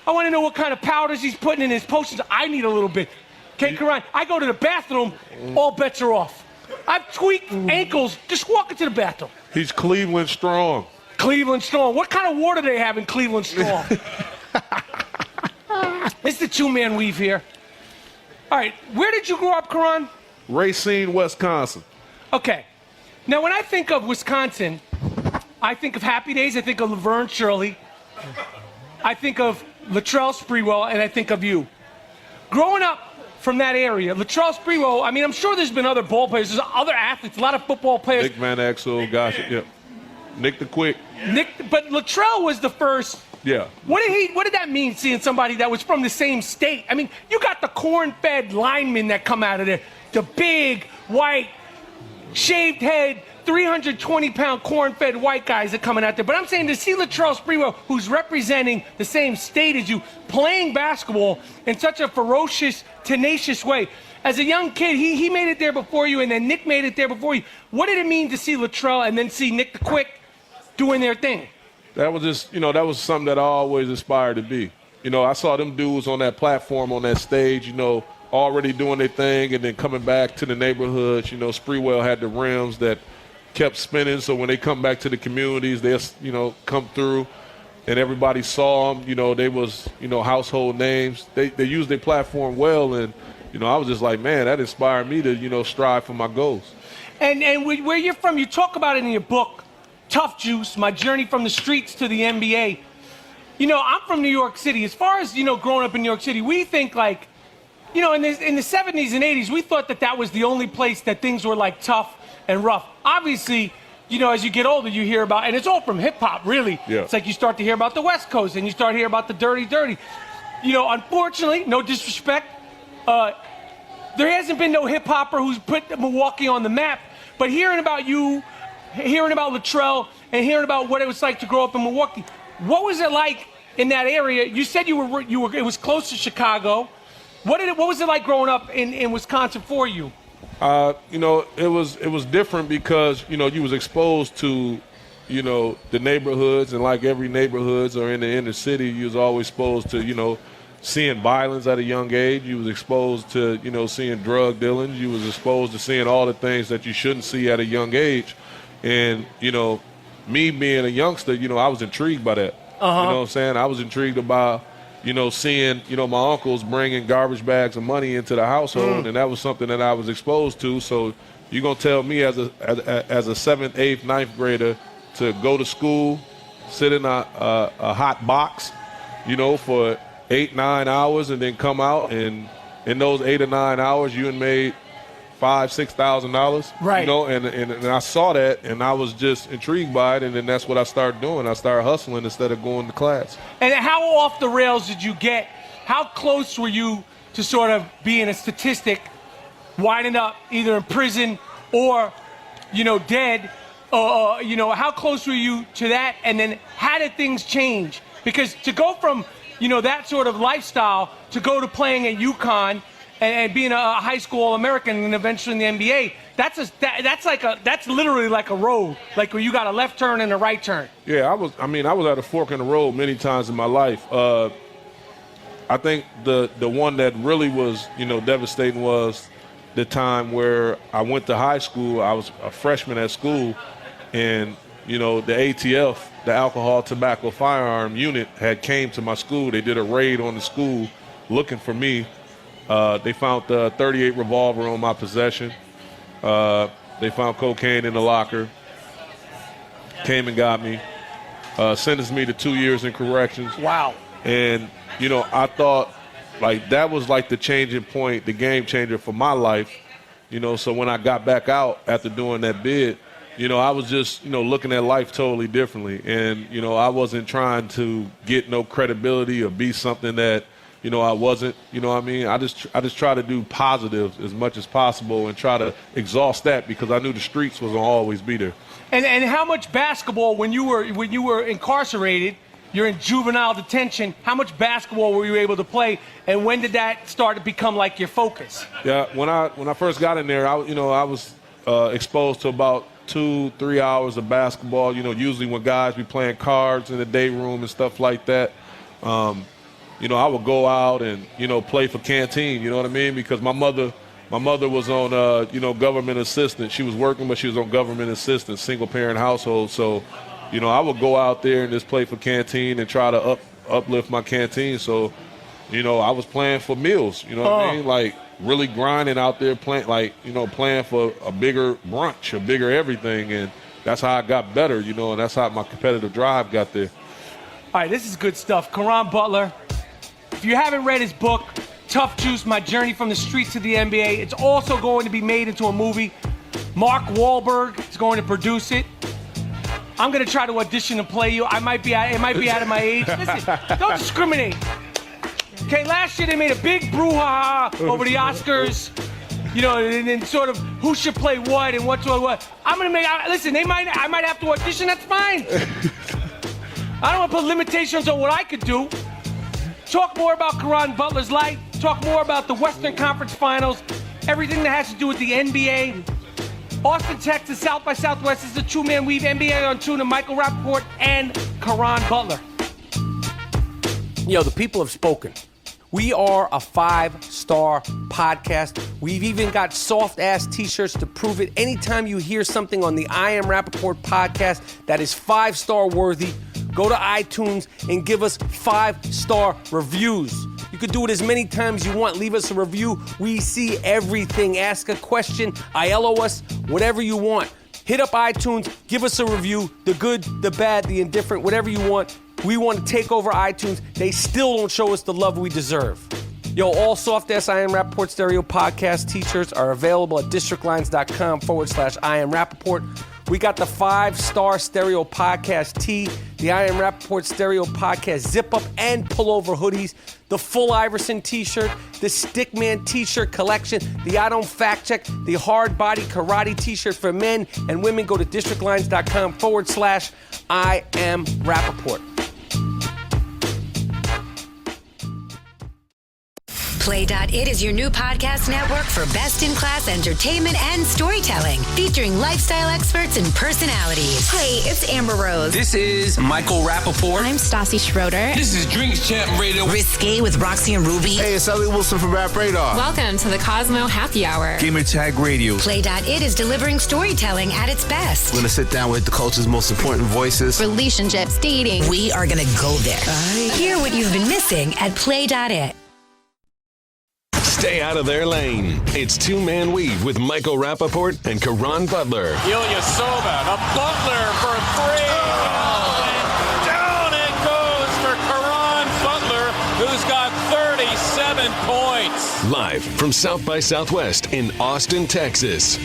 I want to know what kind of powders he's putting in his potions. I need a little bit. Okay, Caron, I go to the bathroom, all bets are off. I've tweaked ankles just walking to the bathroom. He's Cleveland strong. Cleveland strong. What kind of water do they have in Cleveland strong? It's the two-man weave here. All right, where did you grow up, Caron? Racine, Wisconsin. Okay. Now, when I think of Wisconsin, I think of Happy Days. I think of Laverne Shirley. I think of Latrell Sprewell, and I think of you. Growing up from that area, Latrell Sprewell, I mean, I'm sure there's been other ball players. There's other athletes, a lot of football players. Nick Van Exel, gosh, yeah. Nick the Quick. But Latrell was the first. Yeah. What did that mean, seeing somebody that was from the same state? I mean, you got the corn-fed linemen that come out of there. The big, white, shaved head, 320-pound corn-fed white guys that are coming out there. But I'm saying to see Latrell Sprewell, who's representing the same state as you, playing basketball in such a ferocious, tenacious way. As a young kid, he made it there before you, and then Nick made it there before you. What did it mean to see Latrell and then see Nick the Quick doing their thing? That was just, that was something that I always aspired to be. I saw them dudes on that platform, on that stage, already doing their thing, and then coming back to the neighborhoods. Sprewell had the rims that kept spinning, so when they come back to the communities, they'll, come through, and everybody saw them. They was, household names. They used their platform well, and, I was just like, man, that inspired me to, strive for my goals. And where you're from, you talk about it in your book, Tough Juice, My Journey from the Streets to the NBA. I'm from New York City. As far as, growing up in New York City, we think like, in the 70s and 80s, we thought that was the only place that things were like tough and rough. Obviously, as you get older, you hear about, and it's all from hip-hop, really. Yeah. It's like you start to hear about the West Coast, and you start to hear about the dirty. Unfortunately, no disrespect, there hasn't been no hip-hopper who's put Milwaukee on the map. But hearing about you, hearing about Latrell, and hearing about what it was like to grow up in Milwaukee, what was it like in that area? You said you were it was close to Chicago. What was it like growing up in Wisconsin for you? It was different because, you was exposed to, the neighborhoods, and like every neighborhoods or in the inner city, you was always exposed to, seeing violence at a young age. You was exposed to, seeing drug dealing. You was exposed to seeing all the things that you shouldn't see at a young age. And, me being a youngster, I was intrigued by that. Uh-huh. You know what I'm saying? I was intrigued about, seeing, my uncles bringing garbage bags of money into the household, and that was something that I was exposed to. So you're going to tell me as a 7th, 8th, 9th grader to go to school, sit in a hot box, for 8-9 hours, and then come out, and in those 8 or 9 hours you had made $5,000-$6,000, right? And I saw that, and I was just intrigued by it, and then that's what I started doing. I started hustling instead of going to class. And how off the rails did you get? How close were you to sort of being a statistic, winding up either in prison or, dead? How close were you to that? And then how did things change? Because to go from, that sort of lifestyle to go to playing at UConn and being a high school All-American and eventually in the NBA, that's literally like a road, like where you got a left turn and a right turn. Yeah, I was at a fork in the road many times in my life. I think the one that really was, devastating was the time where I went to high school. I was a freshman at school, and, the ATF, the Alcohol, Tobacco, Firearm Unit, had came to my school. They did a raid on the school looking for me. They found the .38 revolver on my possession. They found cocaine in the locker. Came and got me. Sentenced me to 2 years in corrections. Wow. And, I thought, that was the changing point, the game changer for my life. So when I got back out after doing that bid, I was just, looking at life totally differently. And, I wasn't trying to get no credibility or be something that, I wasn't, I just try to do positive as much as possible and try to exhaust that because I knew the streets was going to always be there. And how much basketball, when you were incarcerated, you're in juvenile detention, how much basketball were you able to play, and when did that start to become your focus? Yeah, when I first got in there, I was exposed to about 2-3 hours of basketball. Usually when guys be playing cards in the day room and stuff like that. I would go out and play for canteen. You know what I mean? Because my mother was on government assistance. She was working, but she was on government assistance, single parent household. So, I would go out there and just play for canteen and try to uplift my canteen. So, I was playing for meals. You know what I mean? Really grinding out there, playing playing for a bigger brunch, a bigger everything, and that's how I got better. And that's how my competitive drive got there. All right, this is good stuff. Caron Butler. If you haven't read his book, Tough Juice, My Journey from the Streets to the NBA, it's also going to be made into a movie. Mark Wahlberg is going to produce it. I'm going to try to audition and play you. It might be out of my age. Listen, don't discriminate. Okay, last year they made a big brouhaha over the Oscars, and sort of who should play what and what. I'm going to make, listen, I might have to audition, that's fine. I don't want to put limitations on what I could do. Talk more about Caron Butler's life. Talk more about the Western Conference Finals. Everything that has to do with the NBA. Austin, Texas, South by Southwest is the two-man weave. NBA on TuneIn, Michael Rapaport and Caron Butler. The people have spoken. We are a 5-star podcast. We've even got soft-ass T-shirts to prove it. Anytime you hear something on the I Am Rapaport podcast that is 5-star worthy, go to iTunes and give us 5-star reviews. You could do it as many times you want. Leave us a review. We see everything. Ask a question. ILO us. Whatever you want. Hit up iTunes. Give us a review. The good, the bad, the indifferent, whatever you want. We want to take over iTunes. They still don't show us the love we deserve. All soft-ass I Am Rapaport Stereo Podcast T-shirts are available at districtlines.com/I Am Rapaport. We got the 5-star Stereo Podcast tee, the I Am Rapaport Stereo Podcast zip-up and pullover hoodies, the full Iverson T-shirt, the Stickman T-shirt collection, the I Don't Fact Check, the Hard Body Karate T-shirt for men and women. Go to districtlines.com/I Am Rapaport. Play.it is your new podcast network for best-in-class entertainment and storytelling, featuring lifestyle experts and personalities. Hey, it's Amber Rose. This is Michael Rapaport. I'm Stassi Schroeder. This is Drinks Champ Radio. Risque with Roxy and Ruby. Hey, it's Elliot Wilson from Rap Radar. Welcome to the Cosmo Happy Hour. Gamer Tag Radio. Play.it is delivering storytelling at its best. We're going to sit down with the culture's most important voices. Relationships, dating. We are going to go there. Hear what you've been missing at Play.it. Stay out of their lane. It's Two-Man Weave with Michael Rapaport and Caron Butler. Ilyasova, the Butler for three. And down it goes for Caron Butler, who's got 37 points. Live from South by Southwest in Austin, Texas.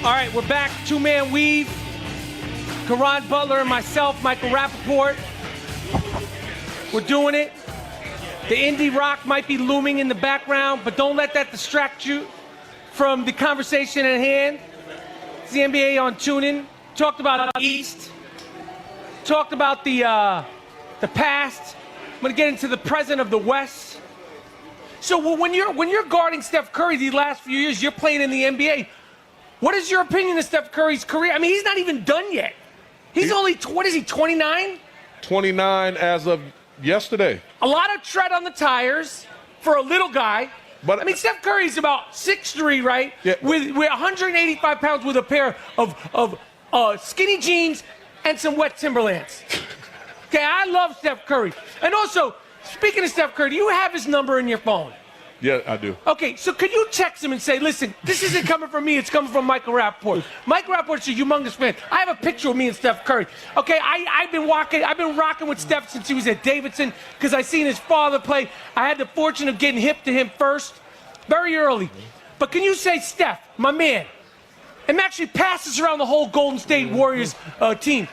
All right, we're back. Two-man weave. Caron Butler and myself, Michael Rapaport. We're doing it. The indie rock might be looming in the background, but don't let that distract you from the conversation at hand. It's the NBA on TuneIn. Talked about the East. Talked about the past. I'm going to get into the present of the West. So when you're guarding Steph Curry these last few years, you're playing in the NBA. What is your opinion of Steph Curry's career? I mean, he's not even done yet. He's only, what is he, 29? 29 as of yesterday. A lot of tread on the tires for a little guy. But I mean, Steph Curry's about 6'3", right? Yeah. With 185 pounds with a pair of skinny jeans and some wet Timberlands. Okay, I love Steph Curry. And also, speaking of Steph Curry, do you have his number in your phone? Yeah, I do. Okay, so could you text him and say, listen, this isn't coming from me, it's coming from Michael Rapaport. Mike Rapaport's a humongous fan. I have a picture of me and Steph Curry. Okay, I've been rocking with Steph since he was at Davidson because I seen his father play. I had the fortune of getting hip to him first, very early. But can you say, Steph, my man, and actually pass this around the whole Golden State Warriors team.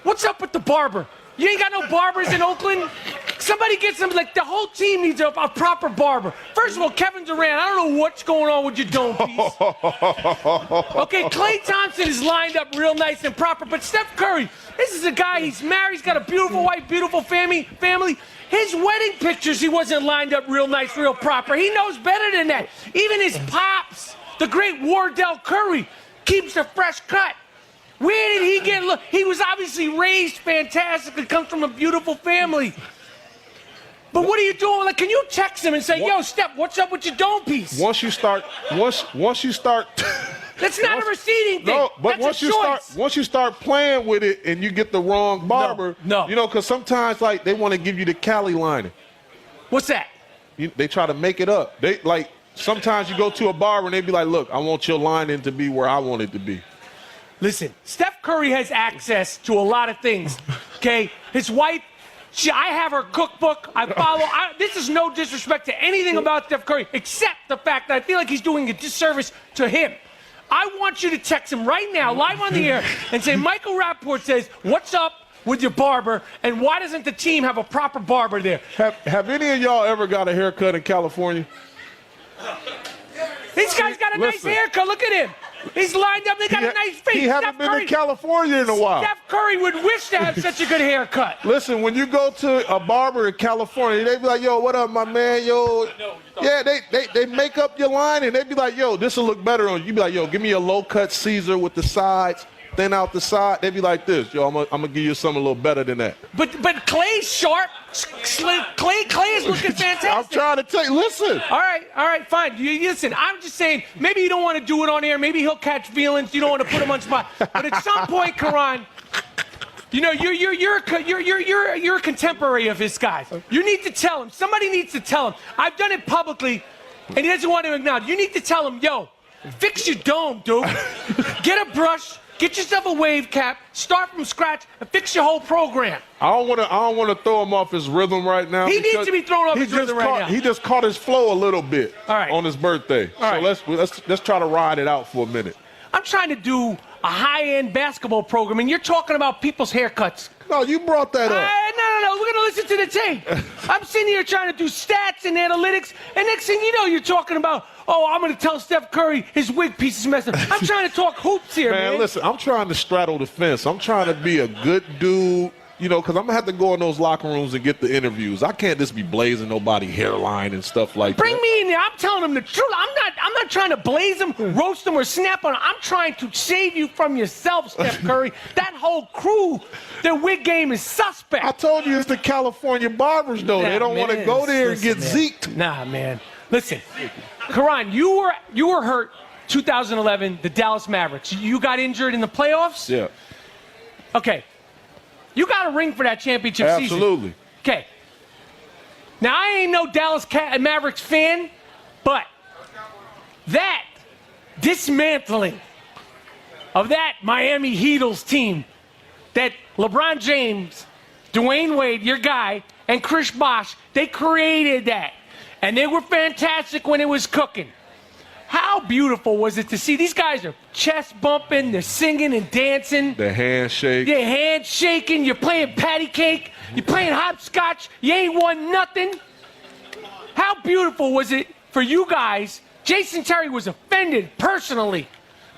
What's up with the barber? You ain't got no barbers in Oakland? Somebody get some, like, the whole team needs a proper barber. First of all, Kevin Durant, I don't know what's going on with your dome piece. Okay, Klay Thompson is lined up real nice and proper, but Steph Curry, this is a guy, he's married, he's got a beautiful wife, beautiful family. His wedding pictures, he wasn't lined up real nice, real proper. He knows better than that. Even his pops, the great Wardell Curry, keeps a fresh cut. Where did he get? He was obviously raised fantastically, comes from a beautiful family. But what are you doing? Like, can you text him and say, yo, Steph, what's up with your dome piece? Once you start. That's not a receding thing. No, but That's once you start playing with it and you get the wrong barber, no. You know, because sometimes like they want to give you the Cali lining. What's that? They try to make it up. They like sometimes you go to a barber and they be like, look, I want your lining to be where I want it to be. Listen, Steph Curry has access to a lot of things, okay? His wife, I have her cookbook. I follow. This is no disrespect to anything about Steph Curry, except the fact that I feel like he's doing a disservice to him. I want you to text him right now, live on the air, and say, Michael Rapaport says, what's up with your barber, and why doesn't the team have a proper barber there? Have any of y'all ever got a haircut in California? This guy's got a nice haircut. Look at him. He's lined up. They got a nice face. He hasn't been in California in a while. Steph Curry would wish to have such a good haircut. Listen, when you go to a barber in California, they be like, yo, what up, my man? Yo, yeah, they make up your line, and they be like, yo, this will look better on you. You be like, yo, give me a low-cut Caesar with the sides. Thin out the side, they be like this. Yo, I'm gonna give you something a little better than that. But Clay's sharp. Clay is looking fantastic. I'm trying to tell you, listen. All right, fine. You listen, I'm just saying, maybe you don't want to do it on air. Maybe he'll catch feelings. You don't want to put him on spot. But at some point, Caron, you know, you're a contemporary of his guys. You need to tell him. Somebody needs to tell him. I've done it publicly, and he doesn't want to acknowledge. You need to tell him, yo, fix your dome, dude. Get a brush. Get yourself a wave cap, start from scratch, and fix your whole program. I don't want to throw him off his rhythm right now. He needs to be thrown off his rhythm right now. He just caught his flow a little bit on his birthday. All right. Let's try to ride it out for a minute. I'm trying to do a high-end basketball program, and you're talking about people's haircuts. No, you brought that up. No. We're going to listen to the tape. I'm sitting here trying to do stats and analytics, and next thing you know, you're talking about, oh, I'm going to tell Steph Curry his wig piece is messed up. I'm trying to talk hoops here, man. Man, listen, I'm trying to straddle the fence. I'm trying to be a good dude, you know, because I'm going to have to go in those locker rooms and get the interviews. I can't just be blazing nobody hairline and stuff like that. Bring me in there. I'm telling them the truth. I'm not trying to blaze them, roast them, or snap on them. I'm trying to save you from yourself, Steph Curry. That whole crew, their wig game is suspect. I told you it's the California barbers, though. They don't want to go there and get zeked. Nah, man. Listen, Caron, you were hurt 2011, the Dallas Mavericks. You got injured in the playoffs? Yeah. Okay. You got a ring for that championship season. Absolutely. Okay. Now, I ain't no Dallas Mavericks fan, but that dismantling of that Miami Heatles team, that LeBron James, Dwayne Wade, your guy, and Chris Bosh, they created that. And they were fantastic when it was cooking. How beautiful was it to see? These guys are chest bumping, they're singing and dancing. The handshake. They're handshaking, you're playing patty cake, you're playing hopscotch, you ain't won nothing. How beautiful was it for you guys? Jason Terry was offended personally.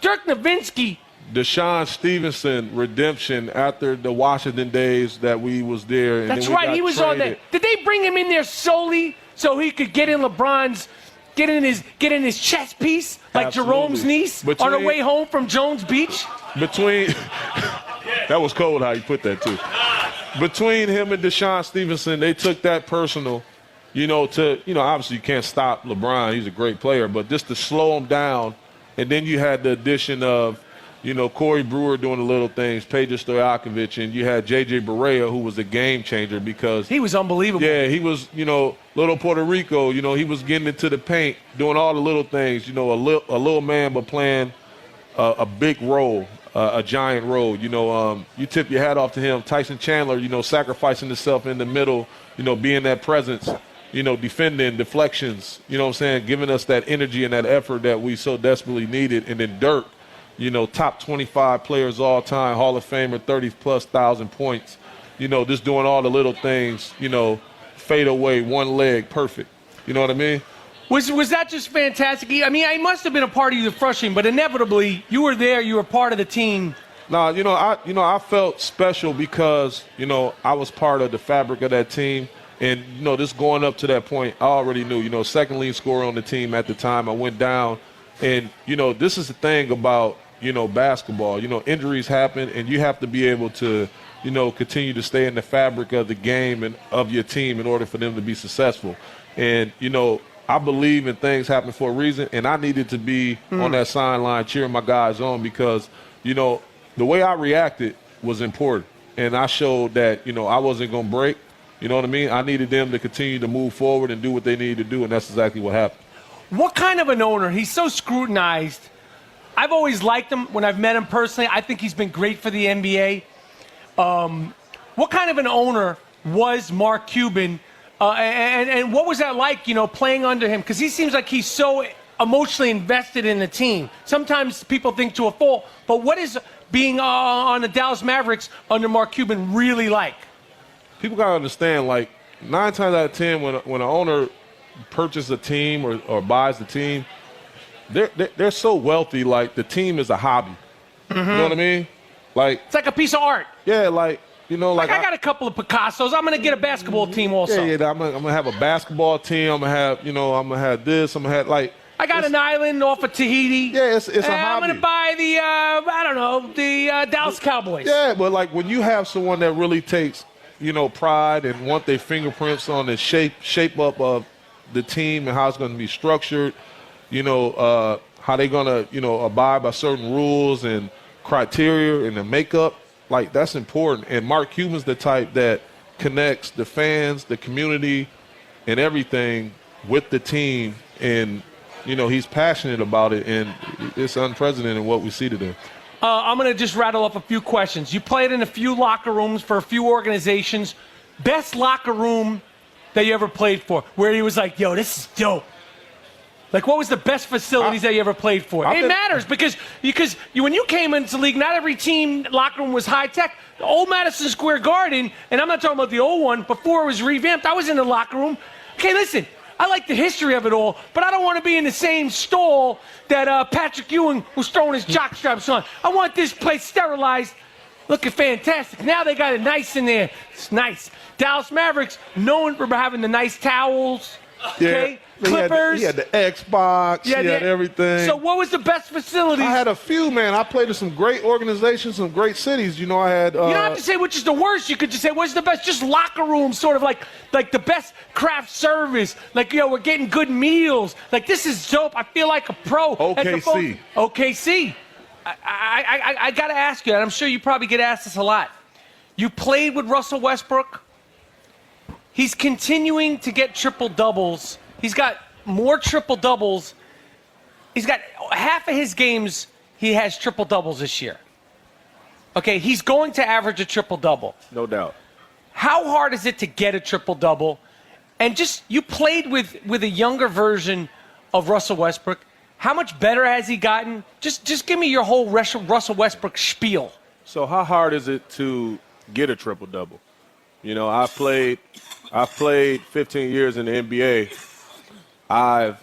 Dirk Nowitzki. Deshaun Stevenson redemption after the Washington days that we was there. And That's right, he was on that. Did they bring him in there solely so he could get in LeBron's, get in his chest piece like Absolutely. Jerome's niece on her way home from Jones Beach? That was cold how you put that too. between him and Deshaun Stevenson, they took that personal, obviously you can't stop LeBron. He's a great player, but just to slow him down. And then you had the addition of, Corey Brewer doing the little things, Peja Stojakovic, and you had J.J. Barea, who was a game changer because he was unbelievable. Yeah, he was, little Puerto Rico, he was getting into the paint, doing all the little things, a little man but playing a big role, a giant role. You tip your hat off to him. Tyson Chandler, sacrificing himself in the middle, being that presence, defending, deflections, giving us that energy and that effort that we so desperately needed. And then Dirk, top 25 players all time, Hall of Famer, 30+ thousand points, just doing all the little things, fade away, one leg, perfect. You know what I mean? Was that just fantastic? I mean, it must have been a part of you frustrating, but inevitably you were there, you were part of the team. No, I felt special because, I was part of the fabric of that team. And, just going up to that point, I already knew, second lead scorer on the team at the time. I went down. And, this is the thing about, basketball. Injuries happen, and you have to be able to, continue to stay in the fabric of the game and of your team in order for them to be successful. And, I believe in things happen for a reason, and I needed to be on that sideline cheering my guys on because, the way I reacted was important. And I showed that, I wasn't going to break. You know what I mean? I needed them to continue to move forward and do what they needed to do, and that's exactly what happened. What kind of an owner? He's so scrutinized. I've always liked him when I've met him personally. I think he's been great for the NBA. What kind of an owner was Mark Cuban, and what was that like, playing under him? Because he seems like he's so emotionally invested in the team. Sometimes people think to a fault, but what is being on the Dallas Mavericks under Mark Cuban really like? People got to understand, 9 times out of 10, when an owner purchases a team or buys the team, they're so wealthy, the team is a hobby. Mm-hmm. You know what I mean? It's like a piece of art. Yeah, I got a couple of Picassos. I'm going to get a basketball team also. Yeah, I'm going to have a basketball team. I'm going to have, I'm going to have this. I'm going to have, I got an island off of Tahiti. Yeah, it's a hobby. I'm going to buy the Dallas Cowboys. Yeah, but, when you have someone that really takes, pride and want their fingerprints on the shape up of the team and how it's going to be structured, how they're going to, abide by certain rules and criteria and the makeup, that's important. And Mark Cuban's the type that connects the fans, the community, and everything with the team. And, he's passionate about it, and it's unprecedented what we see today. I'm going to just rattle off a few questions. You played in a few locker rooms for a few organizations. Best locker room that you ever played for, where he was like, yo, this is dope. What was the best facilities that you ever played for? It matters because when you came into the league, not every team locker room was high-tech. The old Madison Square Garden, and I'm not talking about the old one, before it was revamped, I was in the locker room. Okay, listen, I like the history of it all, but I don't want to be in the same stall that Patrick Ewing was throwing his jockstraps on. I want this place sterilized, looking fantastic. Now they got it nice in there. It's nice. Dallas Mavericks, known for having the nice towels. Okay? Yeah. Clippers. He had the Xbox. He had everything. So what was the best facilities? I had a few, man. I played in some great organizations, some great cities. I had. You don't have to say which is the worst. You could just say what's the best. Just locker room, sort of like the best craft service. We're getting good meals. This is dope. I feel like a pro. OKC. OKC. I got to ask you, and I'm sure you probably get asked this a lot. You played with Russell Westbrook. He's continuing to get triple doubles. He's got more triple doubles. He's got half of his games, he has triple doubles this year. Okay, he's going to average a triple double. No doubt. How hard is it to get a triple double? And just, you played with a younger version of Russell Westbrook. How much better has he gotten? Just give me your whole Russell Westbrook spiel. So how hard is it to get a triple double? I've played 15 years in the NBA. I've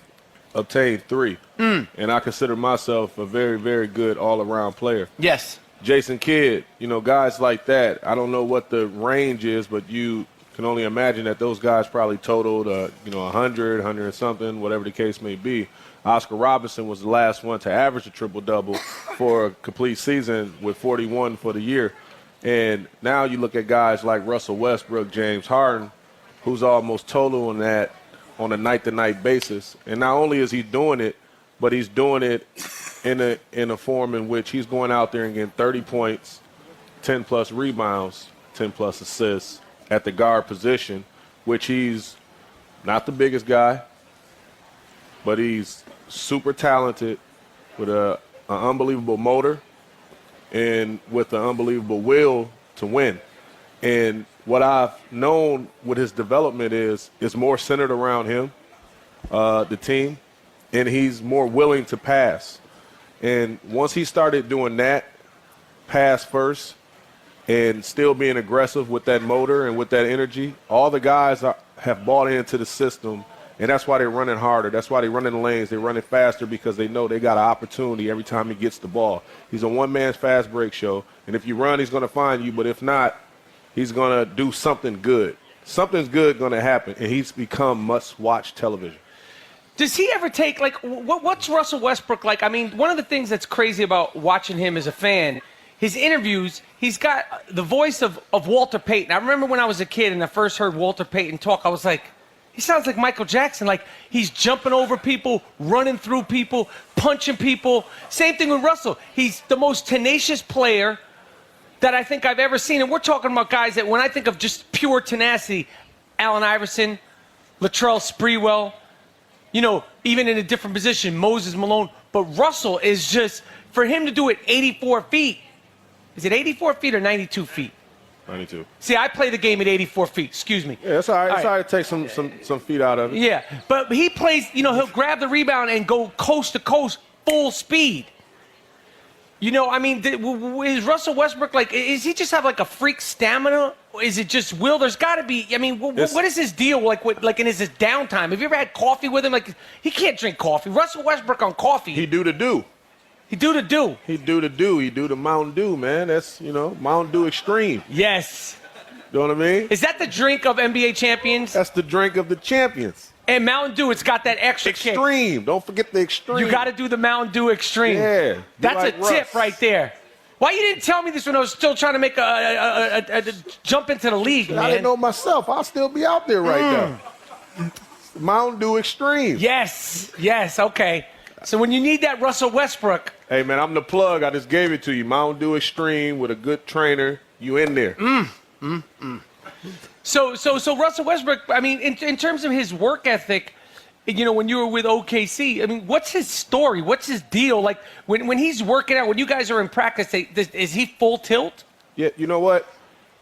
obtained 3, and I consider myself a very, very good all-around player. Yes. Jason Kidd, guys like that. I don't know what the range is, but you can only imagine that those guys probably totaled, 100 and something, whatever the case may be. Oscar Robertson was the last one to average a triple-double for a complete season with 41 for the year. And now you look at guys like Russell Westbrook, James Harden, who's almost total on that on a night-to-night basis. And not only is he doing it, but he's doing it in a form in which he's going out there and getting 30 points, 10-plus rebounds, 10-plus assists at the guard position, which he's not the biggest guy, but he's super talented with an unbelievable motor and with an unbelievable will to win. And what I've known with his development is more centered around him, the team, and he's more willing to pass. And once he started doing that, pass first, and still being aggressive with that motor and with that energy, all the guys have bought into the system, and that's why they're running harder. That's why they're running the lanes. They're running faster because they know they got an opportunity every time he gets the ball. He's a one-man's fast break show, and if you run, he's going to find you, but if not, he's going to do something good. Something's good going to happen, and he's become must-watch television. Does he ever take, like, what's Russell Westbrook like? I mean, one of the things that's crazy about watching him as a fan, his interviews, he's got the voice of Walter Payton. I remember when I was a kid and I first heard Walter Payton talk, I was like, he sounds like Michael Jackson. Like, he's jumping over people, running through people, punching people. Same thing with Russell. He's the most tenacious player that I think I've ever seen. And we're talking about guys that when I think of just pure tenacity, Allen Iverson, Latrell Sprewell, you know, even in a different position, Moses Malone. But Russell is just, for him to do it 84 feet, is it 84 feet or 92 feet? 92. See, I play the game at 84 feet. Excuse me. Yeah, that's all right. It's all right to take some feet out of it. Yeah, but he plays, you know, he'll grab the rebound and go coast to coast, full speed. You know, I mean, is Russell Westbrook like, is he just have like a freak stamina? Or is it just will? There's got to be, I mean, what is his deal like in his downtime? Have you ever had coffee with him? Like, he can't drink coffee. Russell Westbrook on coffee. He do the do. He do the do. He do the do. He do the Mountain Dew, man. That's, you know, Mountain Dew Extreme. Yes. You know what I mean? Is that the drink of NBA champions? That's the drink of the champions. And Mountain Dew, it's got that extra Extreme. kick. Don't forget the Extreme. You got to do the Mountain Dew Extreme. Yeah. That's like a tip right there. Why you didn't tell me this when I was still trying to make a jump into the league, man? I didn't know myself. I'll still be out there right now. Mountain Dew Extreme. Yes. Yes. Okay. So when you need that Russell Westbrook. Hey, man, I'm the plug. I just gave it to you. Mountain Dew Extreme with a good trainer. You in there. So Russell Westbrook, I mean, in terms of his work ethic, you know, when you were with OKC, I mean, what's his story? What's his deal? Like, when he's working out, when you guys are in practice, is he full tilt? Yeah, you know what?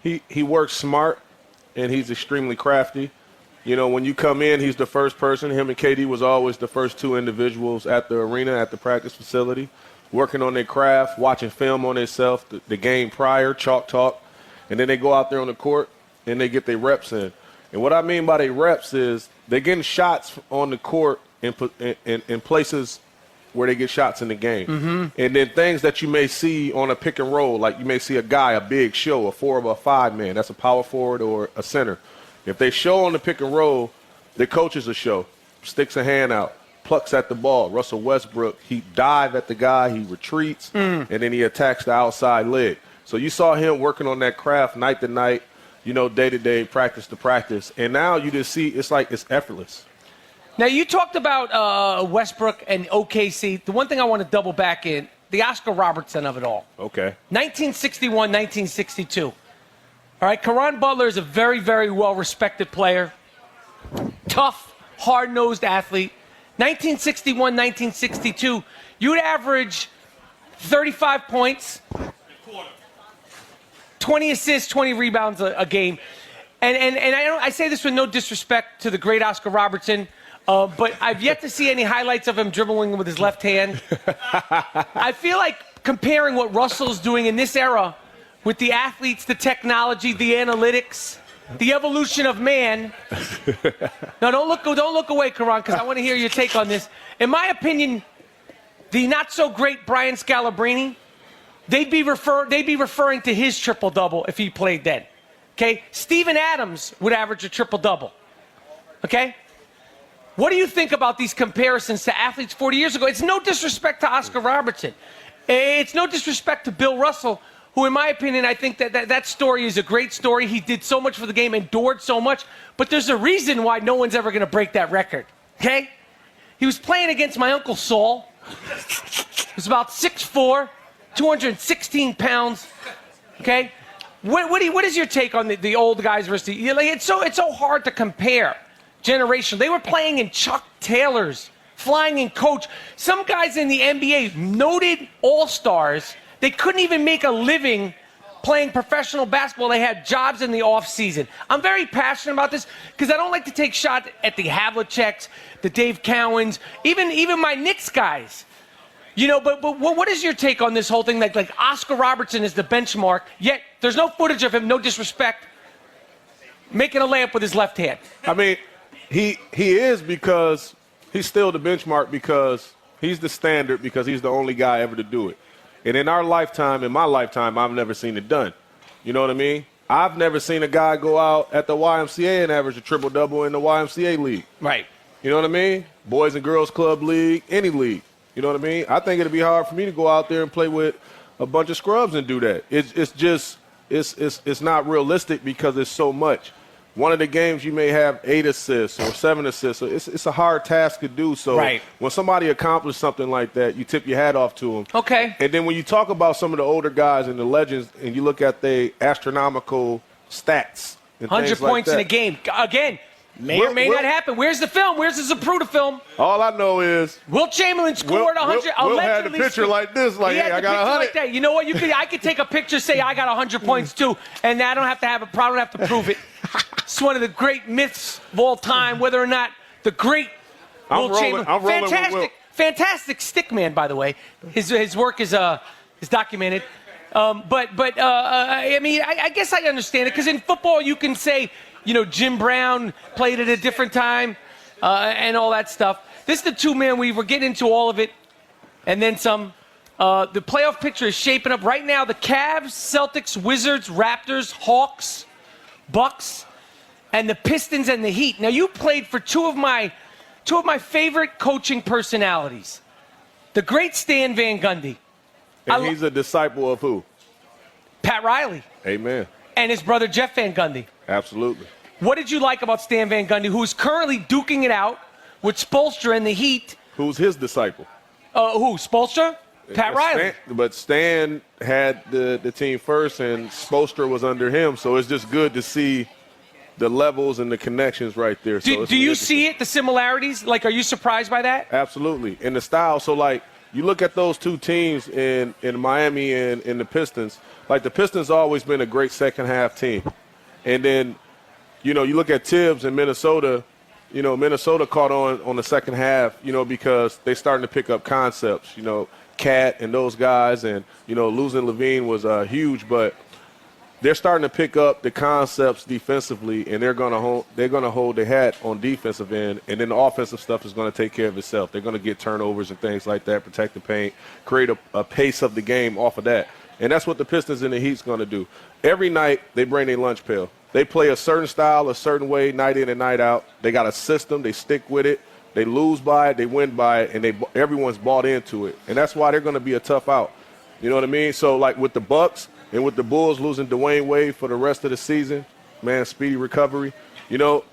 He works smart, and he's extremely crafty. You know, when you come in, he's the first person. Him and KD was always the first two individuals at the arena, at the practice facility, working on their craft, watching film on themselves, the game prior, chalk talk, and then they go out there on the court, and they get their reps in. And what I mean by their reps is they're getting shots on the court in places where they get shots in the game. Mm-hmm. And then things that you may see on a pick and roll, like you may see a guy, a big show, a 4 or a 5 man. That's a power forward or a center. If they show on the pick and roll, the coaches will show. Sticks a hand out, plucks at the ball. Russell Westbrook, he dive at the guy, he retreats, and then he attacks the outside leg. So you saw him working on that craft night to night, you know, day to day, practice to practice. And now you just see it's like it's effortless. Now, you talked about Westbrook and OKC. The one thing I want to double back in, the Oscar Robertson of it all. Okay. 1961, 1962. All right, Caron Butler is a very, very well-respected player. Tough, hard-nosed athlete. 1961, 1962, you'd average 35 points, 20 assists, 20 rebounds a game. And I say this with no disrespect to the great Oscar Robertson, but I've yet to see any highlights of him dribbling with his left hand. I feel like comparing what Russell's doing in this era with the athletes, the technology, the analytics, the evolution of man. No, don't look away, Caron, because I want to hear your take on this. In my opinion, the not-so-great Brian Scalabrine, they'd be referring to his triple-double if he played then. Okay? Steven Adams would average a triple-double. Okay? What do you think about these comparisons to athletes 40 years ago? It's no disrespect to Oscar Robertson. It's no disrespect to Bill Russell. who, in my opinion, I think that story is a great story. He did so much for the game, endured so much. But there's a reason why no one's ever going to break that record, okay? He was playing against my Uncle Saul. He was about 6'4", 216 pounds, okay? What is your take on the old guys versus the... It's so hard to compare generation. They were playing in Chuck Taylors, flying in Coach. Some guys in the NBA, noted all-stars, they couldn't even make a living playing professional basketball. They had jobs in the offseason. I'm very passionate about this because I don't like to take shots at the Havliceks, the Dave Cowens, even my Knicks guys. You know, but what is your take on this whole thing? Like Oscar Robertson is the benchmark, yet there's no footage of him, no disrespect, making a layup with his left hand. I mean, he is, because he's still the benchmark, because he's the standard, because he's the only guy ever to do it. And in our lifetime, in my lifetime, I've never seen it done. You know what I mean? I've never seen a guy go out at the YMCA and average a triple-double in the YMCA league. Right. You know what I mean? Boys and Girls Club league, any league. You know what I mean? I think it'd be hard for me to go out there and play with a bunch of scrubs and do that. It's not realistic because it's so much. One of the games you may have 8 assists or 7 assists. So it's a hard task to do. So when somebody accomplishes something like that, you tip your hat off to them. Okay. And then when you talk about some of the older guys and the legends, and you look at their astronomical stats, and 100 points like in a game. Again, may or may not happen. Where's the film? Where's the Zapruder film? All I know is Wilt Chamberlain scored 100. Will had a picture like this, like, hey, I got 100. Like that. You know what? I could take a picture, say I got 100 points too, and I don't have to have a problem. I don't have to prove it. It's one of the great myths of all time, whether or not the great Wilt Chamberlain. Fantastic stick man, by the way. His work is documented. I mean, I guess I understand it, because in football you can say, you know, Jim Brown played at a different time and all that stuff. This is the two-man weave. We're getting into all of it and then some. The playoff picture is shaping up right now. The Cavs, Celtics, Wizards, Raptors, Hawks, Bucks, and the Pistons and the Heat. Now, you played for two of my favorite coaching personalities, the great Stan Van Gundy. And he's a disciple of who? Pat Riley. Amen. And his brother Jeff Van Gundy. Absolutely. What did you like about Stan Van Gundy, who's currently duking it out with Spoelstra and the Heat? Who's his disciple? Who, Spoelstra? Pat Riley. But Stan had the team first, and Spoelstra was under him, so it's just good to see the levels and the connections right there. Do you see it, the similarities? Like, are you surprised by that? Absolutely. And the style. So, like, you look at those two teams in Miami and in the Pistons. Like, the Pistons always been a great second-half team. And then, you know, you look at Tibbs in Minnesota. You know, Minnesota caught on the second half, you know, because they starting to pick up concepts. You know, Cat and those guys. And, you know, losing Levine was huge, but they're starting to pick up the concepts defensively, and they're going to hold their hat on defensive end, and then the offensive stuff is going to take care of itself. They're going to get turnovers and things like that, protect the paint, create a pace of the game off of that. And that's what the Pistons and the Heat's going to do. Every night they bring their lunch pail. They play a certain style, a certain way, night in and night out. They got a system. They stick with it. They lose by it. They win by it, and everyone's bought into it. And that's why they're going to be a tough out. You know what I mean? So, like, with the Bucks, and with the Bulls losing Dwayne Wade for the rest of the season, man, speedy recovery. You know,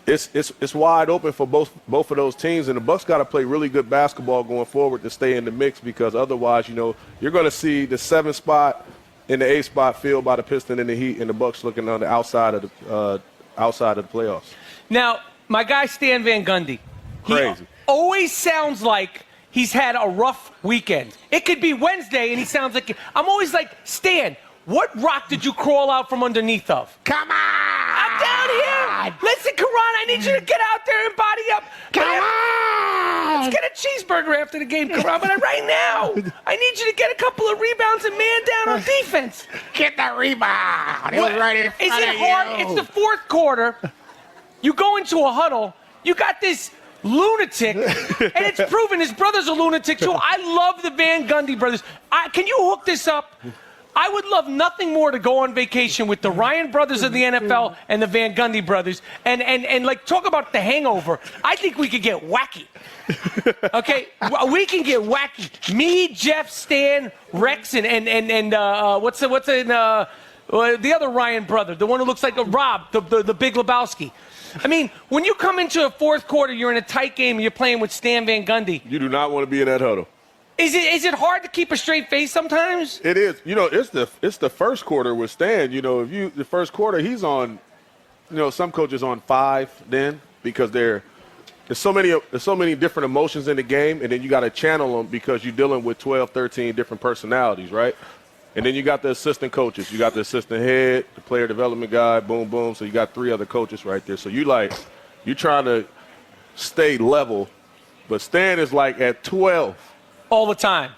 it's wide open for both of those teams, and the Bucks got to play really good basketball going forward to stay in the mix, because otherwise, you know, you're going to see the 7th spot and the 8th spot filled by the Pistons and the Heat, and the Bucks looking on the outside of the playoffs. Now, my guy Stan Van Gundy, crazy. He always sounds like he's had a rough weekend. It could be Wednesday, and he sounds like I'm always like, Stan, what rock did you crawl out from underneath of? Come on! I'm down here! Listen, Caron, I need you to get out there and body up. Come on! Let's get a cheeseburger after the game, Caron, but right now, I need you to get a couple of rebounds and man down on defense. Get that rebound! It was right in front of you. Hard? It's the 4th quarter. You go into a huddle. You got this lunatic, and it's proven his brother's a lunatic too. I love the Van Gundy brothers. Can you hook this up I would love nothing more to go on vacation with the Ryan brothers of the NFL and the Van Gundy brothers and like talk about the hangover. I think we could get wacky. Okay? We can get wacky. Me, Jeff, Stan, Rex, and what's the other Ryan brother, the one who looks like a Rob, the Big Lebowski. I mean, when you come into a fourth quarter, you're in a tight game, and you're playing with Stan Van Gundy. You do not want to be in that huddle. Is it hard to keep a straight face sometimes? It is. You know, it's the first quarter with Stan. You know, the first quarter he's on, you know, some coaches on 5 then because there's so many different emotions in the game, and then you got to channel them because you're dealing with 12, 13 different personalities, right? And then you got the assistant coaches. You got the assistant head, the player development guy, boom, boom. So you got 3 other coaches right there. So you're trying to stay level, but Stan is like at 12. All the time.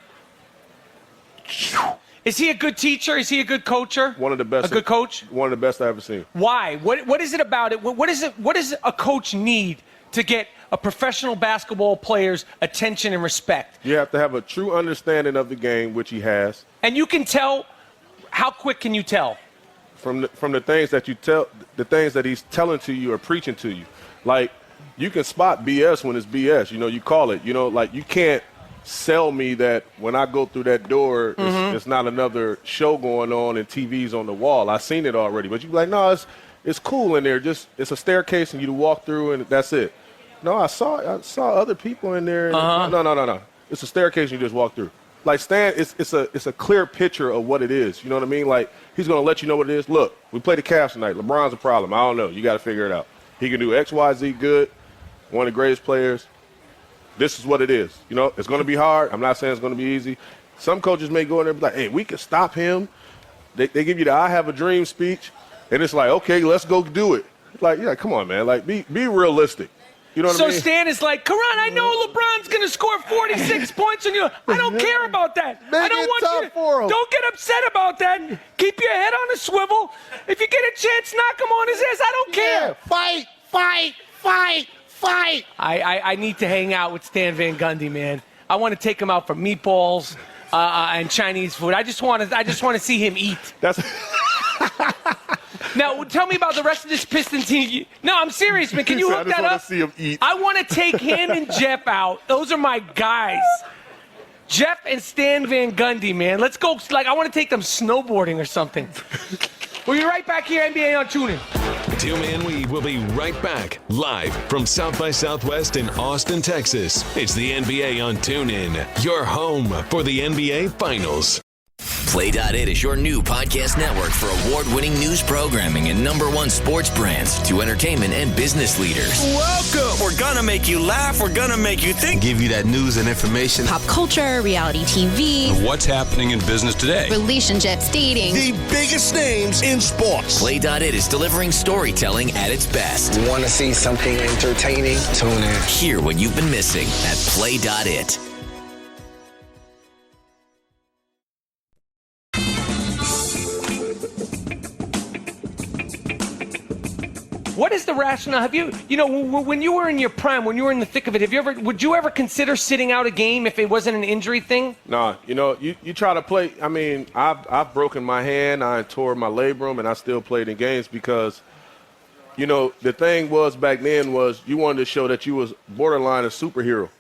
Is he a good teacher? Is he a good coacher? One of the best. A good coach? One of the best I've ever seen. Why? What is it about it? What does a coach need to get a professional basketball player's attention and respect? You have to have a true understanding of the game, which he has. And you can tell. How quick can you tell? From the things that you tell, the things that he's telling to you or preaching to you. Like, you can spot BS when it's BS. You know, you call it. You know, like you can't sell me that when I go through that door, it's not another show going on and TV's on the wall. I've seen it already. But you be like, no, it's cool in there. Just it's a staircase and you walk through and that's it. No, I saw other people in there. No. It's a staircase and you just walk through. Like Stan, it's a clear picture of what it is. You know what I mean? Like he's gonna let you know what it is. Look, we play the Cavs tonight. LeBron's a problem. I don't know. You got to figure it out. He can do X, Y, Z good. One of the greatest players. This is what it is. You know, it's going to be hard. I'm not saying it's going to be easy. Some coaches may go in there and be like, hey, we can stop him. They give you the I have a dream speech, and it's like, okay, let's go do it. Like, yeah, come on, man. Like, be realistic. You know what I mean? So Stan is like, Caron, I know LeBron's going to score 46 points on you. I don't care about that. I don't want you to. Don't get upset about that. Keep your head on a swivel. If you get a chance, knock him on his ass. I don't care. Fight. I need to hang out with Stan Van Gundy, man. I want to take him out for meatballs and Chinese food. I just want to see him eat. Now, tell me about the rest of this Piston team. No, I'm serious, man. Can you hook that up? I just want to see him eat. I want to take him and Jeff out. Those are my guys. Jeff and Stan Van Gundy, man. Let's go. Like, I want to take them snowboarding or something. We'll be right back here, NBA on TuneIn. Tim and we will be right back, live from South by Southwest in Austin, Texas. It's the NBA on TuneIn, your home for the NBA Finals. Play.it is your new podcast network for award-winning news programming and #1 sports brands to entertainment and business leaders. Welcome. We're gonna make you laugh. We're gonna make you think. Give you that news and information. Pop culture, reality TV. What's happening in business today? Relationships, dating. The biggest names in sports. Play.it is delivering storytelling at its best. Want to see something entertaining? Tune in. Hear what you've been missing at Play.it. What is the rationale? Have you know, when you were in your prime, when you were in the thick of it, would you ever consider sitting out a game if it wasn't an injury thing? No, you know, you try to play. I mean, I've broken my hand, I tore my labrum, and I still played in games because, you know, the thing was back then was you wanted to show that you was borderline a superhero.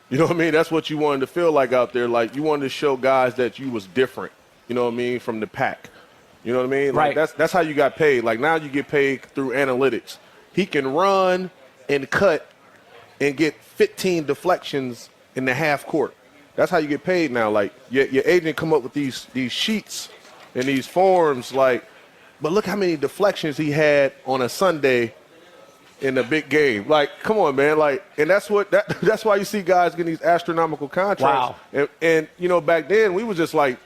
You know what I mean? That's what you wanted to feel like out there. Like you wanted to show guys that you was different. You know what I mean? From the pack. You know what I mean? Right. Like that's how you got paid. Like now you get paid through analytics. He can run and cut and get 15 deflections in the half court. That's how you get paid now. Like your agent come up with these sheets and these forms like, but look how many deflections he had on a Sunday in a big game. Like, come on, man. Like, and that's why you see guys getting these astronomical contracts. Wow. And you know, back then we was just like,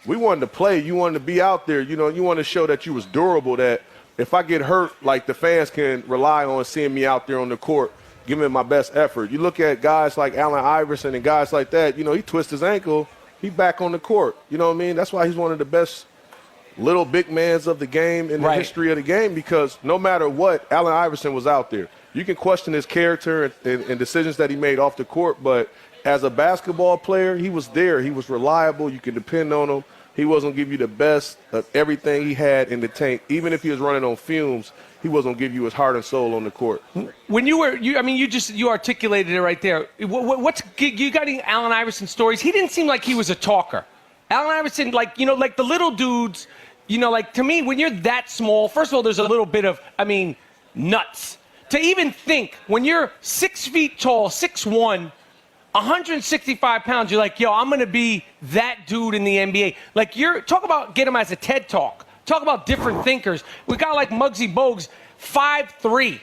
we wanted to play. You wanted to be out there. You know, you want to show that you was durable, that if I get hurt, like the fans can rely on seeing me out there on the court, giving my best effort. You look at guys like Allen Iverson and guys like that, you know, he twists his ankle, he back on the court. You know what I mean? That's why he's one of the best little big mans of the game in the history of the game, because no matter what, Allen Iverson was out there. You can question his character and decisions that he made off the court, but as a basketball player, he was there. He was reliable. You can depend on him. He wasn't going to give you the best of everything he had in the tank. Even if he was running on fumes, he wasn't going to give you his heart and soul on the court. When you articulated it right there. You got any Allen Iverson stories? He didn't seem like he was a talker. Allen Iverson, like the little dudes, to me, when you're that small, first of all, there's a little bit of, nuts. To even think, when you're 6 feet tall, 6'1", 165 pounds, you're like, yo, I'm going to be that dude in the NBA. Like, talk about get him as a TED Talk. Talk about different thinkers. We got like Muggsy Bogues, 5'3".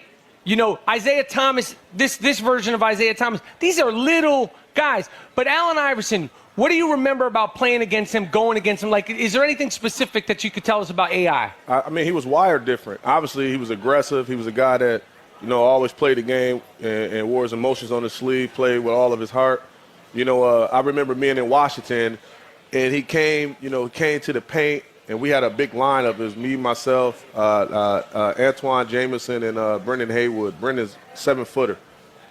Isaiah Thomas, this version of Isaiah Thomas. These are little guys. But Allen Iverson, what do you remember about playing against him, going against him? Like, is there anything specific that you could tell us about AI? He was wired different. Obviously, he was aggressive. He was a guy that, always played the game and wore his emotions on his sleeve, played with all of his heart. I remember being in Washington, and he came to the paint, and we had a big lineup. It was me, myself, Antoine Jameson, and Brendan Haywood. Brendan's 7-footer.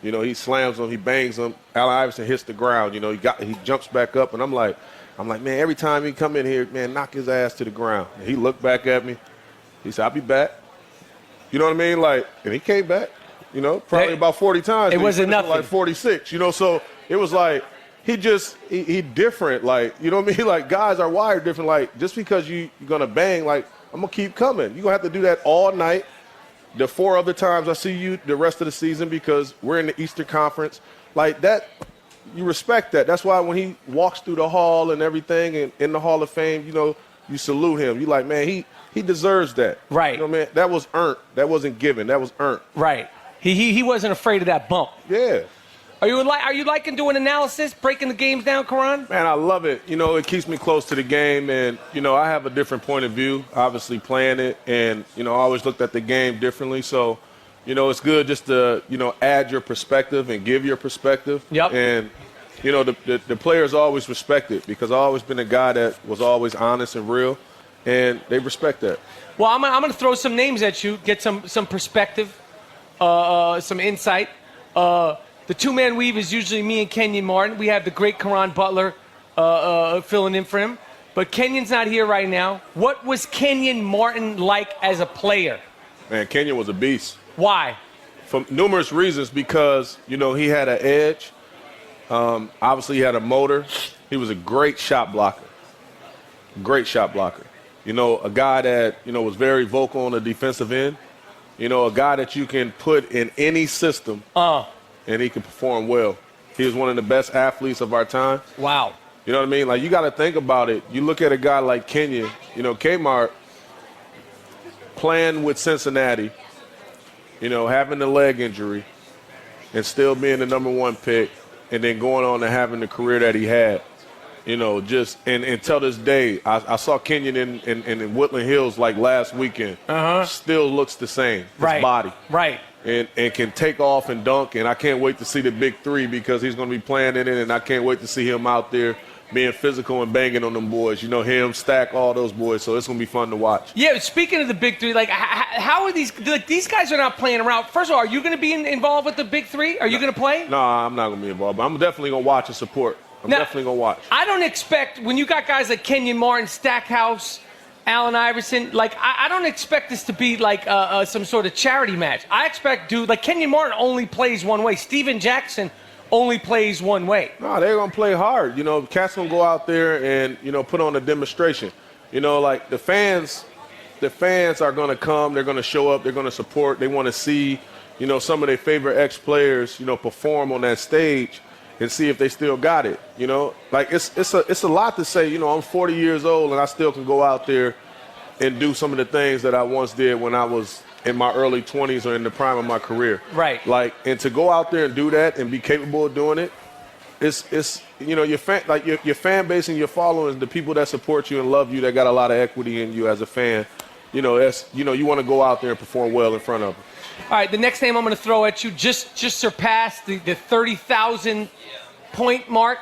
He slams him, he bangs him. Allen Iverson hits the ground. He jumps back up, and I'm like, man, every time he come in here, man, knock his ass to the ground. And he looked back at me. He said, I'll be back. You know what I mean? Like, and he came back, probably about 40 times. It wasn't nothing. Like 46, so it was like he different. Like, you know what I mean? Like, guys are wired different. Like, just because you're going to bang, like, I'm going to keep coming. You're going to have to do that all night. The 4 other times I see you the rest of the season because we're in the Eastern Conference. Like that, you respect that. That's why when he walks through the hall and everything and in the Hall of Fame, you salute him. You like, man, he deserves that. Right. Man, that was earned. That wasn't given. That was earned. Right. He wasn't afraid of that bump. Yeah. Are you liking doing analysis, breaking the games down, Caron? Man, I love it. It keeps me close to the game, and I have a different point of view, obviously playing it, and I always looked at the game differently. So, it's good just to add your perspective and give your perspective. Yep. And the players always respect it because I've always been a guy that was always honest and real, and they respect that. Well, I'm going to throw some names at you, get some perspective, some insight. The two-man weave is usually me and Kenyon Martin. We have the great Caron Butler filling in for him. But Kenyon's not here right now. What was Kenyon Martin like as a player? Man, Kenyon was a beast. Why? For numerous reasons, because, he had an edge. Obviously, he had a motor. He was a great shot blocker. Great shot blocker. A guy that, was very vocal on the defensive end. A guy that you can put in any system. And he can perform well. He was one of the best athletes of our time. Wow. You know what I mean? Like, you got to think about it. You look at a guy like Kenyon, Kmart playing with Cincinnati, having the leg injury and still being the number 1 pick and then going on and having the career that he had. Just until this day, I saw Kenyon in Woodland Hills like last weekend. Still looks the same. His body. Right. And can take off and dunk, and I can't wait to see the big 3 because he's going to be playing in it, and I can't wait to see him out there being physical and banging on them boys. Him, Stack, all those boys, so it's going to be fun to watch. Yeah, speaking of the big 3, like, how are these – these guys are not playing around. First of all, are you going to be involved with the big 3? Are you going to play? No, I'm not going to be involved, but I'm definitely going to watch and support. I'm definitely going to watch. I don't expect – when you got guys like Kenyon Martin, Stackhouse, Allen Iverson, like, I don't expect this to be like some sort of charity match. I expect like Kenyon Martin only plays one way. Steven Jackson only plays one way. No, they're going to play hard. Cats going to go out there and, put on a demonstration. Like the fans are going to come. They're going to show up. They're going to support. They want to see, some of their favorite ex-players, perform on that stage and see if they still got it, Like, it's a lot to say, I'm 40 years old and I still can go out there and do some of the things that I once did when I was in my early 20s or in the prime of my career. Right. Like, and to go out there and do that and be capable of doing it, it's your fan base and your followers, the people that support you and love you, that got a lot of equity in you as a fan, you want to go out there and perform well in front of them. All right, the next name I'm going to throw at you just surpassed the 30,000 point mark.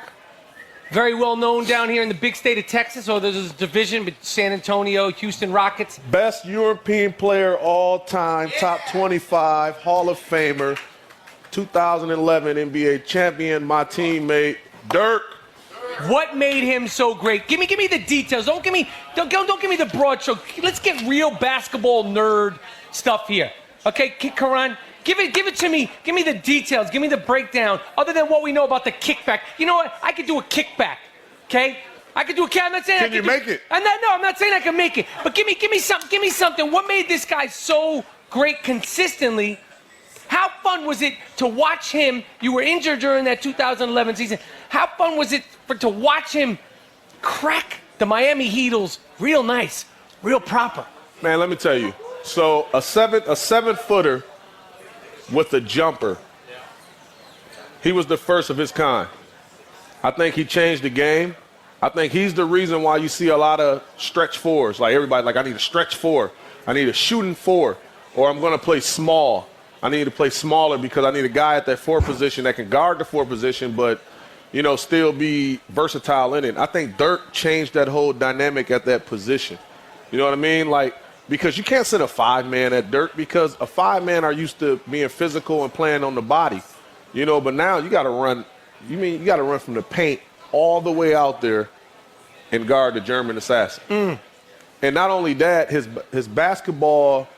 Very well known down here in the big state of Texas. There's a division with San Antonio, Houston Rockets. Best European player all time, top 25, Hall of Famer, 2011 NBA champion, my teammate, Dirk What made him so great? Give me the details. Don't give me the broad stroke. Let's get real basketball nerd stuff here. Okay, Caron, give it to me. Give me the details. Give me the breakdown. Other than what we know about the kickback. You know what? I could do a kickback. Okay? I could do a kickback. I'm not saying Can you make it? I'm not saying I can make it. But give me something. Give me something. What made this guy so great consistently? How fun was it to watch him? You were injured during that 2011 season. How fun was it to watch him crack the Miami Heatles real nice, real proper? Man, let me tell you. So a 7-footer with a jumper. He was the first of his kind. I think he changed the game. I think he's the reason why you see a lot of stretch fours. Like everybody, like I need a stretch four. I need a shooting four, or I'm going to play small. I need to play smaller because I need a guy at that 4 position that can guard the 4 position, but, you know, still be versatile in it. I think Dirk changed that whole dynamic at that position. You know what I mean? Like, because you can't sit a 5-man at Dirk because a 5-man are used to being physical and playing on the body. You know, but now you got to run. You got to run from the paint all the way out there and guard the German assassin. And not only that, his basketball.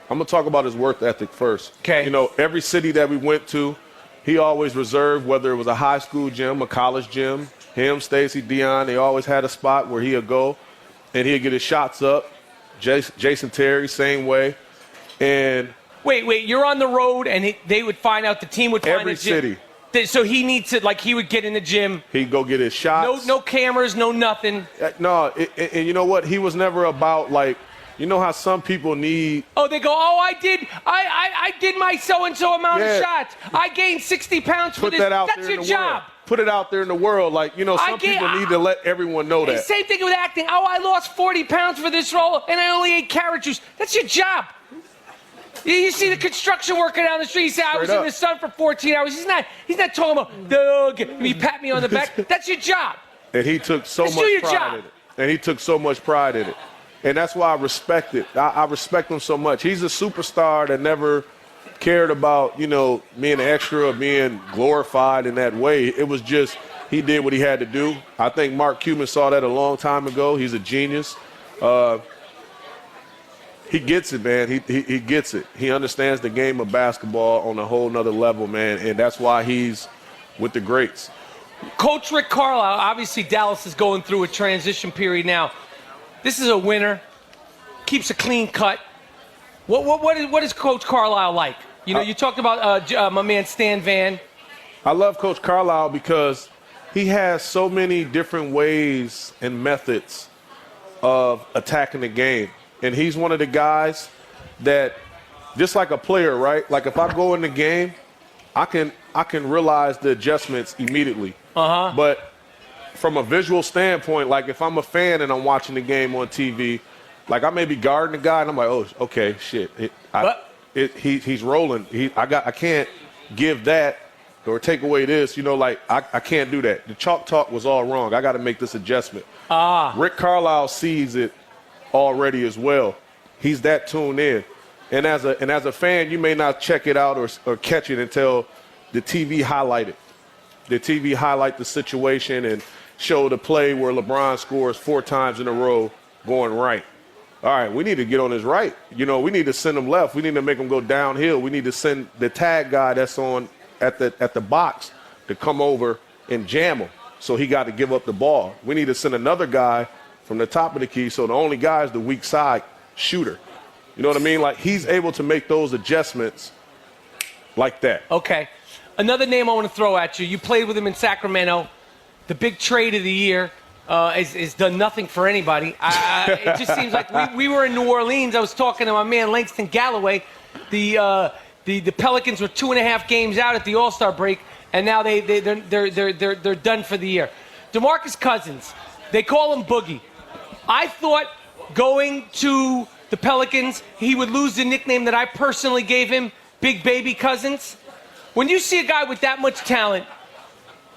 I'm going to talk about his work ethic first. Okay. You know, every city that we went to, he always reserved, whether it was a high school gym, a college gym, him, Stacey, Dion, they always had a spot where he'd go and he'd get his shots up. Jason Terry, same way. And wait, you're on the road and they would find out, the team would find every the gym. city. So he needs to, like, he would get in the gym. He'd go get his shots. No cameras, no nothing. No, and you know what? He was never about, like, you know how some people need. Oh, they go, I did my so-and-so amount of shots. I gained 60 pounds for this. Put that out That's there your in the job. world. Put it out there in the world. Like, you know, some people need to let everyone know that. Same thing with acting. I lost 40 pounds for this role, and I only ate carrot juice. That's your job. You see the construction worker down the street. He said, I was in the sun for 14 hours. He's not talking about, Doug, he pat me on the back. That's your job. And he took so much pride in it. And he took so much pride in it. And that's why I respect it. I respect him so much. He's a superstar that never cared about, you know, being an extra or being glorified in that way. It was just he did what he had to do. I think Mark Cuban saw that a long time ago. He's a genius. He gets it, man. He gets it. He understands the game of basketball on a whole nother level, man. And that's why he's with the greats. Coach Rick Carlisle, obviously Dallas is going through a transition period now. This is a winner, keeps a clean cut. What is Coach Carlisle like? You know, you talked about my man Stan Van. I love Coach Carlisle because he has so many different ways and methods of attacking the game. And he's one of the guys that, just like a player, right? Like if I go in the game, I can realize the adjustments immediately. But from a visual standpoint, like if I'm a fan and I'm watching the game on TV, like I may be guarding the guy and I'm like, oh, okay, shit. He's rolling. I can't give that or take away this. You know, like I can't do that. The chalk talk was all wrong. I got to make this adjustment. Rick Carlisle sees it already as well. He's that tuned in. And as a fan, you may not check it out or catch it until the TV highlight it. The TV highlight the situation and show the play where LeBron scores 4 times in a row going right. All right, we need to get on his right. You know, we need to send him left. We need to make him go downhill. We need to send the tag guy that's on at the box to come over and jam him. So he got to give up the ball. We need to send another guy from the top of the key. So the only guy is the weak side shooter. You know what I mean? Like he's able to make those adjustments like that. Okay. Another name I want to throw at you. You played with him in Sacramento. The big trade of the year has done nothing for anybody. It just seems like we were in New Orleans. I was talking to my man Langston Galloway. The Pelicans were 2.5 games out at the All-Star break, and now they're done for the year. DeMarcus Cousins, they call him Boogie. I thought going to the Pelicans, he would lose the nickname that I personally gave him, Big Baby Cousins. When you see a guy with that much talent,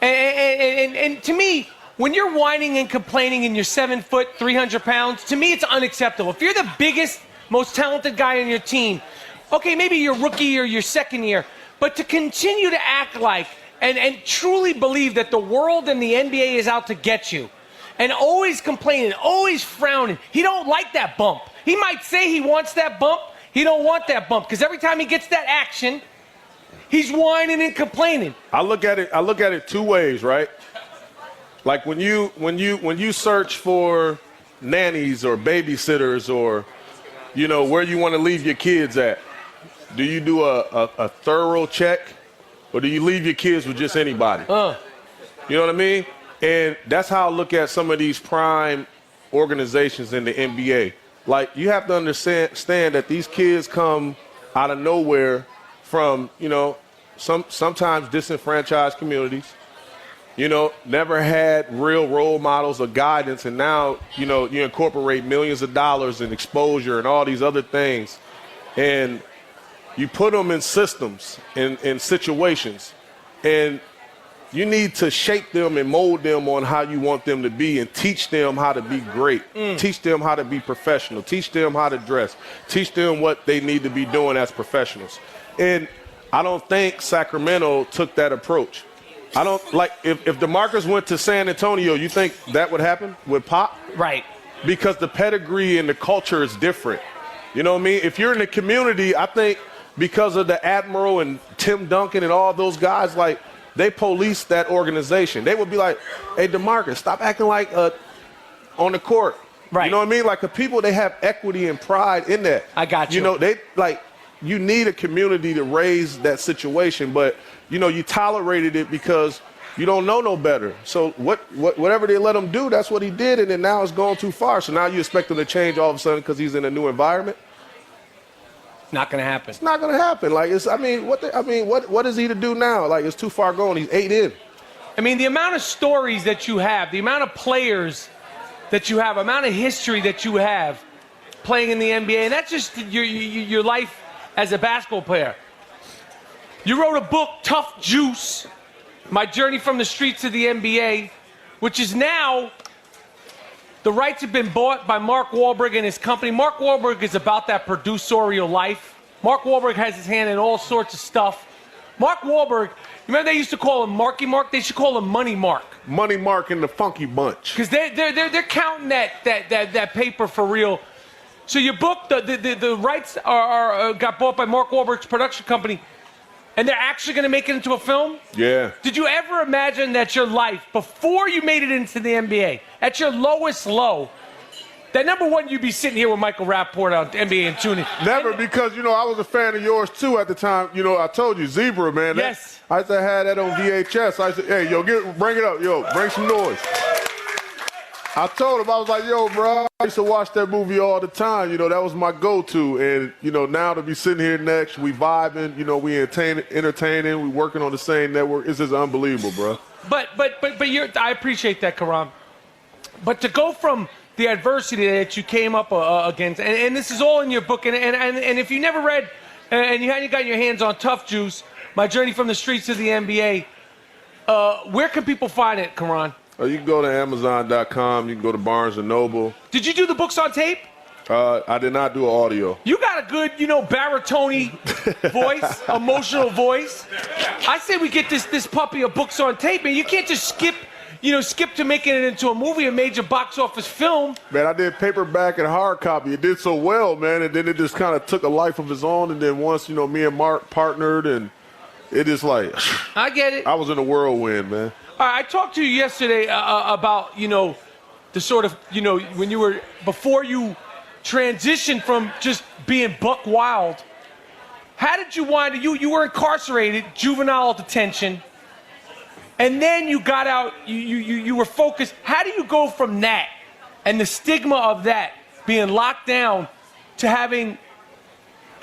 and to me, when you're whining and complaining and you're 7 foot, 300 pounds, to me it's unacceptable. If you're the biggest, most talented guy on your team, okay, maybe your rookie or your second year, but to continue to act like and truly believe that the world and the NBA is out to get you, and always complaining, always frowning, he don't like that bump. He might say he wants that bump. He don't want that bump because every time he gets that action, he's whining and complaining. I look at it two ways, right? Like when you search for nannies or babysitters or, where you want to leave your kids at, do you do a thorough check or do you leave your kids with just anybody? You know what I mean? And that's how I look at some of these prime organizations in the NBA. Like, you have to understand that these kids come out of nowhere from, sometimes disenfranchised communities, never had real role models or guidance. And now, you incorporate millions of dollars in exposure and all these other things. And you put them in systems, in situations. And you need to shape them and mold them on how you want them to be and teach them how to be great. Teach them how to be professional. Teach them how to dress. Teach them what they need to be doing as professionals. And I don't think Sacramento took that approach. I don't like if DeMarcus went to San Antonio, you think that would happen with Pop? Right. Because the pedigree and the culture is different. You know what I mean? If you're in the community, I think because of the Admiral and Tim Duncan and all those guys, like, they police that organization. They would be like, hey, DeMarcus, stop acting like on the court. Right. You know what I mean? Like, the people, they have equity and pride in that. I got you. You need a community to raise that situation, but, you tolerated it because you don't know no better. So whatever they let him do, that's what he did, and then now it's gone too far. So now you expect him to change all of a sudden because he's in a new environment? Not going to happen. It's not going to happen. Like, what is he to do now? Like, it's too far gone. He's 8 in. I mean, the amount of stories that you have, the amount of players that you have, amount of history that you have playing in the NBA, and that's just your life as a basketball player. You wrote a book, Tough Juice, My Journey from the Streets to the NBA, which is now, the rights have been bought by Mark Wahlberg and his company. Mark Wahlberg is about that producerial life. Mark Wahlberg has his hand in all sorts of stuff. Mark Wahlberg, remember they used to call him Marky Mark? They should call him Money Mark. Money Mark and the Funky Bunch. Because they're counting that paper for real. So your book, the rights got bought by Mark Wahlberg's production company, and they're actually going to make it into a film? Yeah. Did you ever imagine that your life, before you made it into the NBA, at your lowest low, that number one, you'd be sitting here with Michael Rapaport on NBA and TuneIn? Never, because, I was a fan of yours, too, at the time. I told you, Zebra, man. Yes. I used to have that on VHS. I said, hey, yo, bring it up. Yo, bring some noise. I told him, I was like, yo, bro, I used to watch that movie all the time. That was my go-to. And, now to be sitting here next, we vibing, we entertaining, we working on the same network. It's just unbelievable, bro. But I appreciate that, Caron. But to go from the adversity that you came up against, and this is all in your book, and if you never read and you hadn't gotten your hands on Tough Juice, My Journey from the Streets to the NBA, where can people find it, Caron? You can go to Amazon.com. You can go to Barnes & Noble. Did you do the books on tape? I did not do audio. You got a good, baritone voice, emotional voice. I say we get this puppy of books on tape, and you can't just skip to making it into a movie, a major box office film. Man, I did paperback and hard copy. It did so well, man, and then it just kind of took a life of its own. And then once, me and Mark partnered, and it is like, I get it. I was in a whirlwind, man. All right, I talked to you yesterday about, the sort of, when you were, before you transitioned from just being buck wild. How did you wind up, you were incarcerated, juvenile detention, and then you got out, you were focused. How do you go from that and the stigma of that, being locked down, to having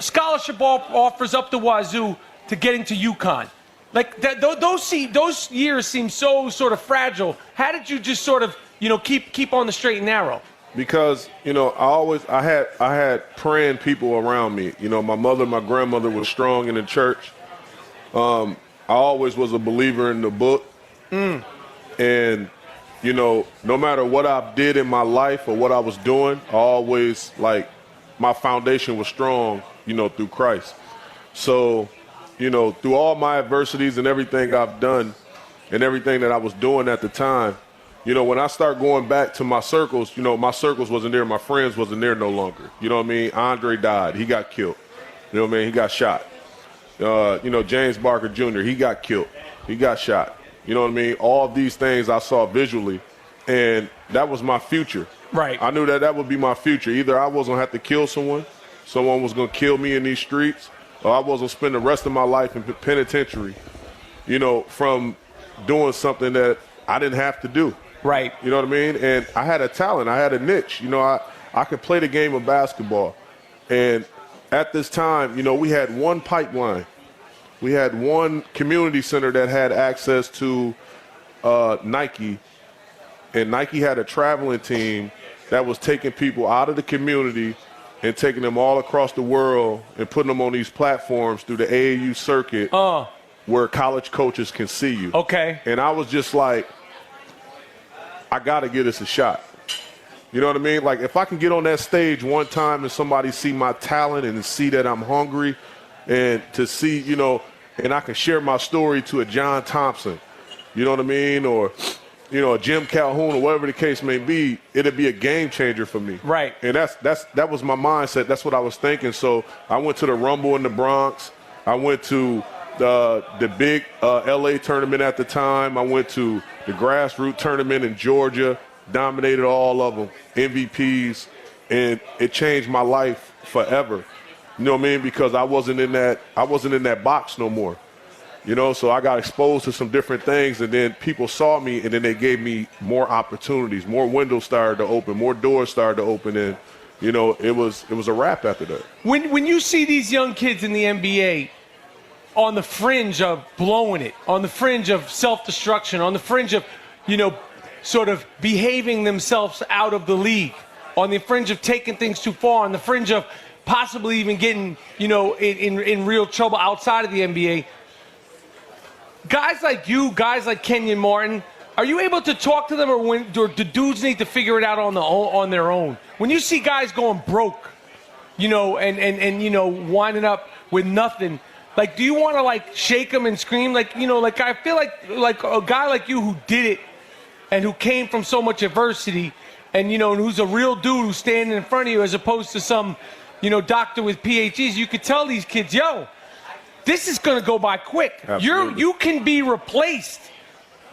scholarship offers up the wazoo, to getting to UCONN? Like, those years seem so sort of fragile. How did you just sort of, keep on the straight and narrow? Because, I had praying people around me. My mother, my grandmother was strong in the church. I always was a believer in the book. And, no matter what I did in my life or what I was doing, I always, my foundation was strong, through Christ. So you know, through all my adversities and everything I've done and everything that I was doing at the time, you know, when I start going back to my circles, you know, my circles wasn't there. My friends wasn't there no longer. You know what I mean? Andre died. He got killed. You know what I mean? He got shot. You know, James Barker Jr., he got killed. He got shot. You know what I mean? All of these things I saw visually, and that was my future. Right. I knew that that would be my future. Either I was going to have to kill someone was going to kill me in these streets, or I was going to spend the rest of my life in penitentiary, you know, from doing something that I didn't have to do. Right. You know what I mean? And I had a talent. I had a niche. You know, I could play the game of basketball. And at this time, you know, we had one pipeline. We had one community center that had access to Nike. And Nike had a traveling team that was taking people out of the community and taking them all across the world and putting them on these platforms through the AAU circuit where college coaches can see you. Okay. And I was just like, I got to give this a shot. You know what I mean? Like, if I can get on that stage one time and somebody see my talent and see that I'm hungry and to see, you know, and I can share my story to a John Thompson, you know what I mean? Or, you know, a Jim Calhoun or whatever the case may be, it'd be a game changer for me. Right. And that was my mindset. That's what I was thinking. So I went to the Rumble in the Bronx. I went to the big LA tournament at the time. I went to the grassroots tournament in Georgia, dominated all of them, MVPs, and it changed my life forever. You know what I mean? Because I wasn't in that box no more. You know, so I got exposed to some different things, and then people saw me, and then they gave me more opportunities, more windows started to open, more doors started to open, and you know, it was a wrap after that. When you see these young kids in the NBA on the fringe of blowing it, on the fringe of self-destruction, on the fringe of, you know, sort of behaving themselves out of the league, on the fringe of taking things too far, on the fringe of possibly even getting, you know, in real trouble outside of the NBA. Guys like you, guys like Kenyon Martin, are you able to talk to them, or do dudes need to figure it out on their own? When you see guys going broke, you know, and you know, winding up with nothing, like, do you want to like shake them and scream? Like, you know, like I feel like a guy like you who did it and who came from so much adversity, and you know, and who's a real dude who's standing in front of you as opposed to some, you know, doctor with PhDs. You could tell these kids, yo, this is going to go by quick. Absolutely. You can be replaced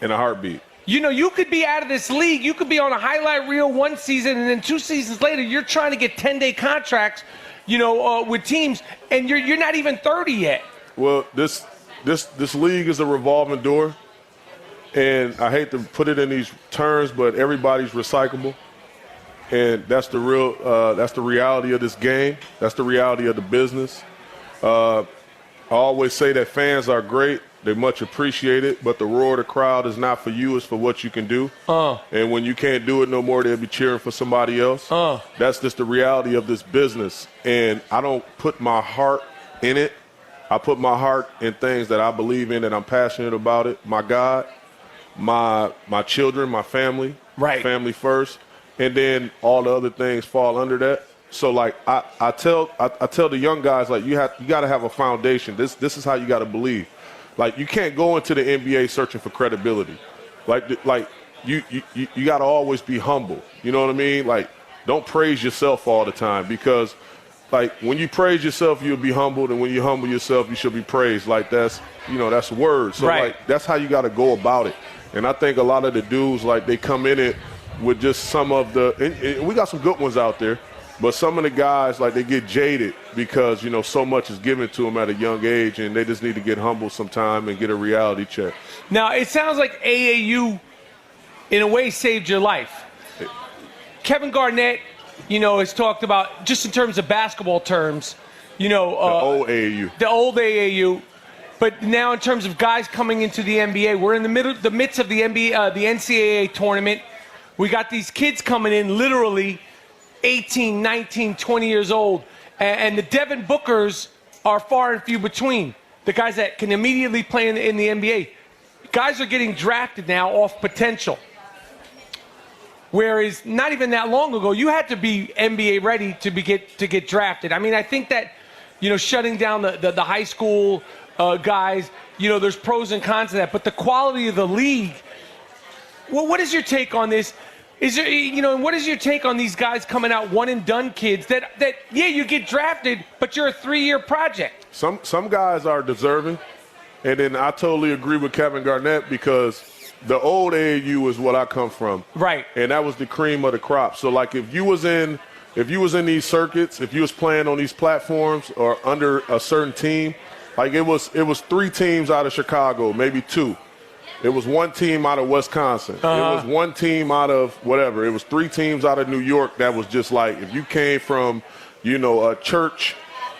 In a heartbeat. You know, you could be out of this league. You could be on a highlight reel one season, and then 2 seasons later, you're trying to get 10-day contracts, you know, with teams, and you're not even 30 yet. Well, this league is a revolving door, and I hate to put it in these terms, but everybody's recyclable, and that's the reality of this game. That's the reality of the business. I always say that fans are great. They're much appreciated, but the roar of the crowd is not for you. It's for what you can do. And when you can't do it no more, they'll be cheering for somebody else. That's just the reality of this business. And I don't put my heart in it. I put my heart in things that I believe in, and I'm passionate about it. My God, my children, my family, family first, and then all the other things fall under that. So like I tell the young guys, like you got to have a foundation. This is how you got to believe. Like you can't go into the NBA searching for credibility. Like you got to always be humble. You know what I mean? Like don't praise yourself all the time, because like when you praise yourself, you'll be humbled, and when you humble yourself, you should be praised. Like that's words. So like that's how you got to go about it. And I think a lot of the dudes, like they come in it with just some of the and we got some good ones out there. But some of the guys, like, they get jaded because, you know, so much is given to them at a young age, and they just need to get humble sometime and get a reality check. Now, it sounds like AAU, in a way, saved your life. Kevin Garnett, you know, has talked about, just in terms of basketball terms, you know. The old AAU. The old AAU. But now in terms of guys coming into the NBA, we're in the midst of the NCAA tournament. We got these kids coming in literally 18, 19, 20 years old. And the Devin Bookers are far and few between. The guys that can immediately play in the NBA. Guys are getting drafted now off potential. Whereas not even that long ago, you had to be NBA ready to get drafted. I mean, I think that, you know, shutting down the high school guys. There's pros and cons to that. But the quality of the league, well, what is your take on this? What is your take on these guys coming out one-and-done kids that you get drafted, but you're a 3-year project? Some guys are deserving, and then I totally agree with Kevin Garnett because the old AAU is what I come from. Right. And that was the cream of the crop. So, like, if you was in these circuits, if you was playing on these platforms or under a certain team, like it was 3 teams out of Chicago, maybe 2. It was 1 team out of Wisconsin. It was 1 team out of whatever. It was 3 teams out of New York that was just like, if you came from, a church.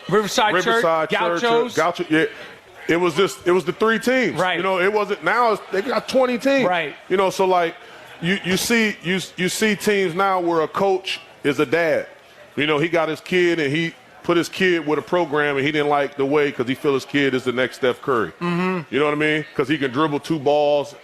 Riverside Church, Gauchos. Yeah. It was the 3 teams. Right. It wasn't, now they got 20 teams. Right. So like you see teams now where a coach is a dad. He got his kid and he put his kid with a program and he didn't like the way because he feel his kid is the next Steph Curry. Mm-hmm. You know what I mean? Because he can dribble 2 balls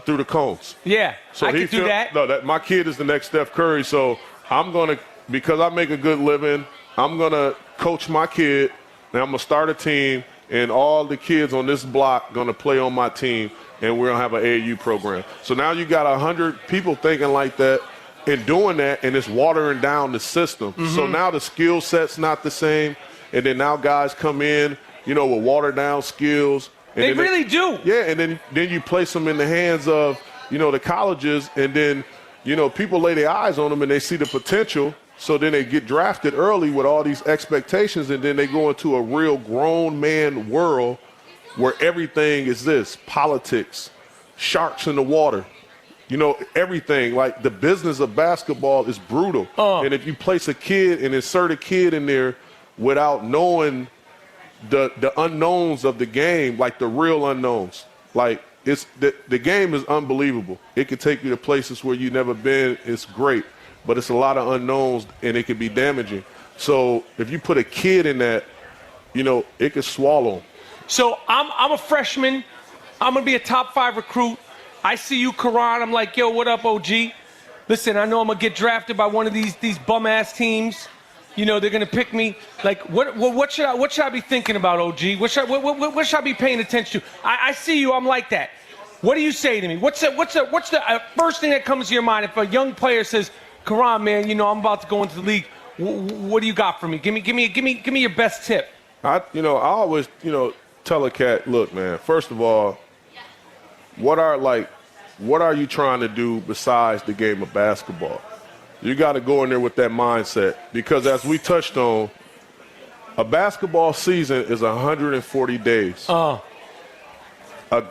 through the cones. Yeah, so I can do that. No, my kid is the next Steph Curry, so I'm going to, because I make a good living, I'm going to coach my kid and I'm going to start a team and all the kids on this block going to play on my team and we're going to have an AAU program. So now you got 100 people thinking like that. And doing that, and it's watering down the system. Mm-hmm. So now the skill set's not the same, and then now guys come in, with watered down skills. And they really do. Yeah, and then you place them in the hands of, the colleges, and then, people lay their eyes on them and they see the potential. So then they get drafted early with all these expectations, and then they go into a real grown man world where everything is this, politics, sharks in the water. Everything, like the business of basketball is brutal. And if you place a kid and insert a kid in there without knowing the unknowns of the game, like the real unknowns, like the game is unbelievable. It can take you to places where you've never been. It's great, but it's a lot of unknowns and it can be damaging. So if you put a kid in that, it could swallow him. So I'm a freshman. I'm going to be a top 5 recruit. I see you, Caron. I'm like, yo, what up, OG? Listen, I know I'm going to get drafted by one of these bum-ass teams. They're going to pick me. Like, what should I be thinking about, OG? What should I be paying attention to? I see you. I'm like that. What do you say to me? What's the first thing that comes to your mind if a young player says, Caron, man, I'm about to go into the league. What do you got for me? Give me your best tip. I always, tell a cat, look, man, first of all, what are you trying to do besides the game of basketball? You got to go in there with that mindset because as we touched on, a basketball season is 140 days. A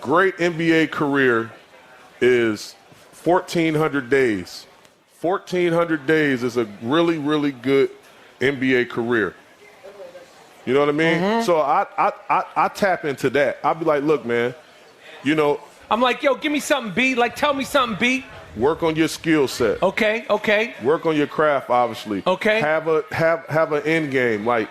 great NBA career is 1,400 days. 1,400 days is a really, really good NBA career. You know what I mean? Mm-hmm. So I tap into that. I'll be like, look, man, I'm like, yo, give me something, B. Like, tell me something, B. Work on your skill set. Okay. Work on your craft, obviously. Okay. Have an end game, like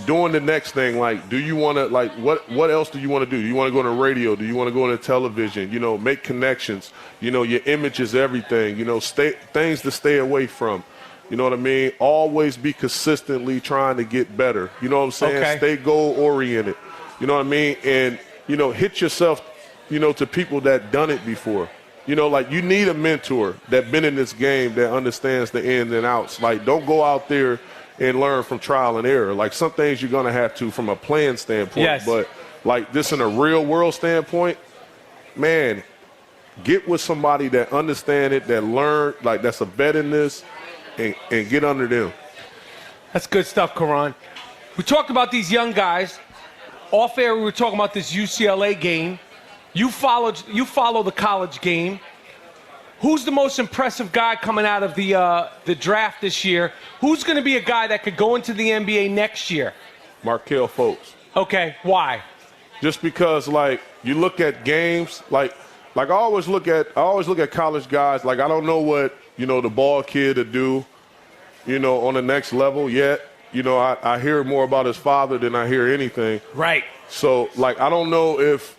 doing the next thing. Like, do you want to, like, what else do you want to do? Do you want to go on the radio? Do you want to go on the television? Make connections. Your image is everything. Things to stay away from. You know what I mean? Always be consistently trying to get better. You know what I'm saying? Okay. Stay goal-oriented. You know what I mean? And, hit yourself to people that done it before. Like you need a mentor that been in this game that understands the ins and outs. Like don't go out there and learn from trial and error. Like some things you're going to have to from a playing standpoint. Yes. But like this in a real world standpoint, man, get with somebody that understand it, that learn, like that's a vet in this, and get under them. That's good stuff, Caron. We talked about these young guys. Off air, we were talking about this UCLA game. You follow the college game. Who's the most impressive guy coming out of the draft this year? Who's going to be a guy that could go into the NBA next year? Markelle Fultz. Okay, why? Just because, like, you look at games, like I always look at college guys. Like I don't know what the ball kid to do, on the next level yet. I hear more about his father than I hear anything. Right. So, like, I don't know if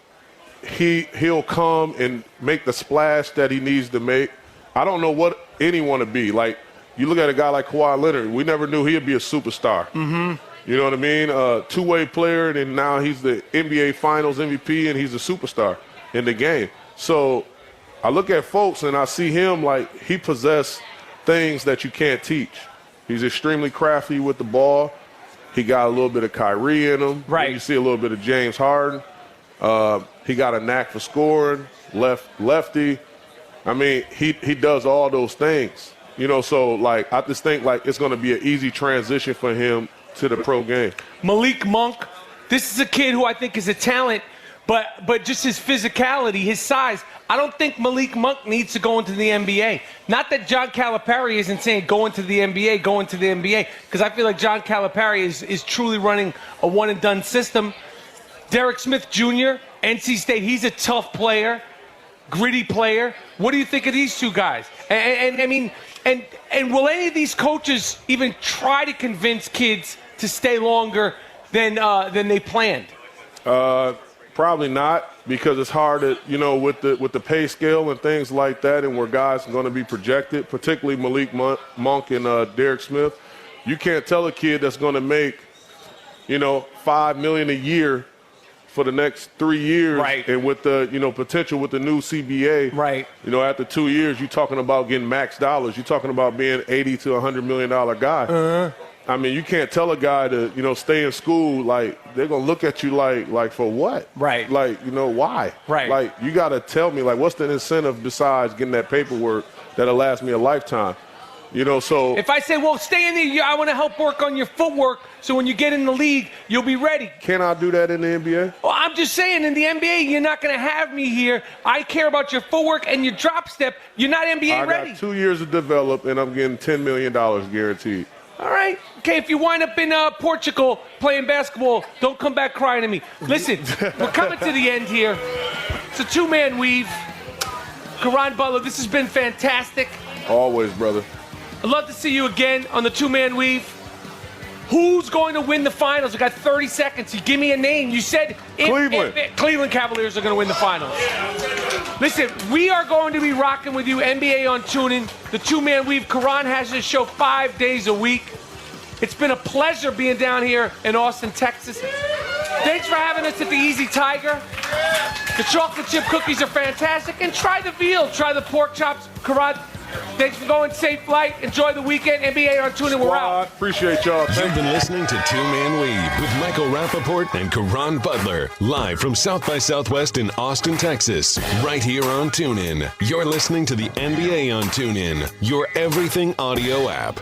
he'll come and make the splash that he needs to make. I don't know what anyone to be. Like, you look at a guy like Kawhi Leonard, we never knew he'd be a superstar. Mm-hmm. You know what I mean? Two-way player, and then now he's the NBA Finals MVP, and he's a superstar in the game. So I look at folks, and I see him like he possesses things that you can't teach. He's extremely crafty with the ball. He got a little bit of Kyrie in him. Right. And you see a little bit of James Harden. He got a knack for scoring, lefty. I mean, he does all those things. You know, so, like, I just think, like, it's going to be an easy transition for him to the pro game. Malik Monk, this is a kid who I think is a talent, but just his physicality, his size, I don't think Malik Monk needs to go into the NBA. Not that John Calipari isn't saying go into the NBA, because I feel like John Calipari is truly running a one-and-done system. Derek Smith Jr., NC State, he's a tough player, gritty player. What do you think of these two guys? And I mean, and will any of these coaches even try to convince kids to stay longer than they planned? Probably not, because it's hard to, you know, with the pay scale and things like that, and where guys are going to be projected, particularly Malik Monk and Derek Smith. You can't tell a kid that's going to make, you know, $5 million a year for the next 3 years, right? And with the, you know, potential with the new CBA, right? You know, after 2 years, you're talking about getting max dollars. You're talking about being $80 to $100 million guy. I mean, you can't tell a guy to, you know, stay in school. Like, they're going to look at you like for what? Right. Like, you know, why? Right. Like, you got to tell me, like, what's the incentive besides getting that paperwork that'll last me a lifetime? You know, so. If I say, well, stay in there, I want to help work on your footwork so when you get in the league, you'll be ready. Can I do that in the NBA? Well, I'm just saying, in the NBA, you're not going to have me here. I care about your footwork and your drop step. You're not NBA ready. I got 2 years to develop, and I'm getting $10 million guaranteed. All right. Okay, if you wind up in Portugal playing basketball, don't come back crying to me. Listen, we're coming to the end here. It's a two-man weave. Caron Butler, this has been fantastic. Always, brother. I'd love to see you again on the two-man weave. Who's going to win the finals? We got 30 seconds. You give me a name. You said Cleveland. Cleveland Cavaliers are going to win the finals. Listen, we are going to be rocking with you NBA on TuneIn. The two-man weave. Caron has his show 5 days a week. It's been a pleasure being down here in Austin, Texas. Thanks for having us at the Easy Tiger. The chocolate chip cookies are fantastic. And try the veal. Try the pork chops. Caron, thanks for going. Safe flight. Enjoy the weekend. NBA on TuneIn. We're out. Appreciate y'all. You've been listening to Two-Man Weave with Michael Rapaport and Caron Butler, live from South by Southwest in Austin, Texas, right here on TuneIn. You're listening to the NBA on TuneIn, your everything audio app.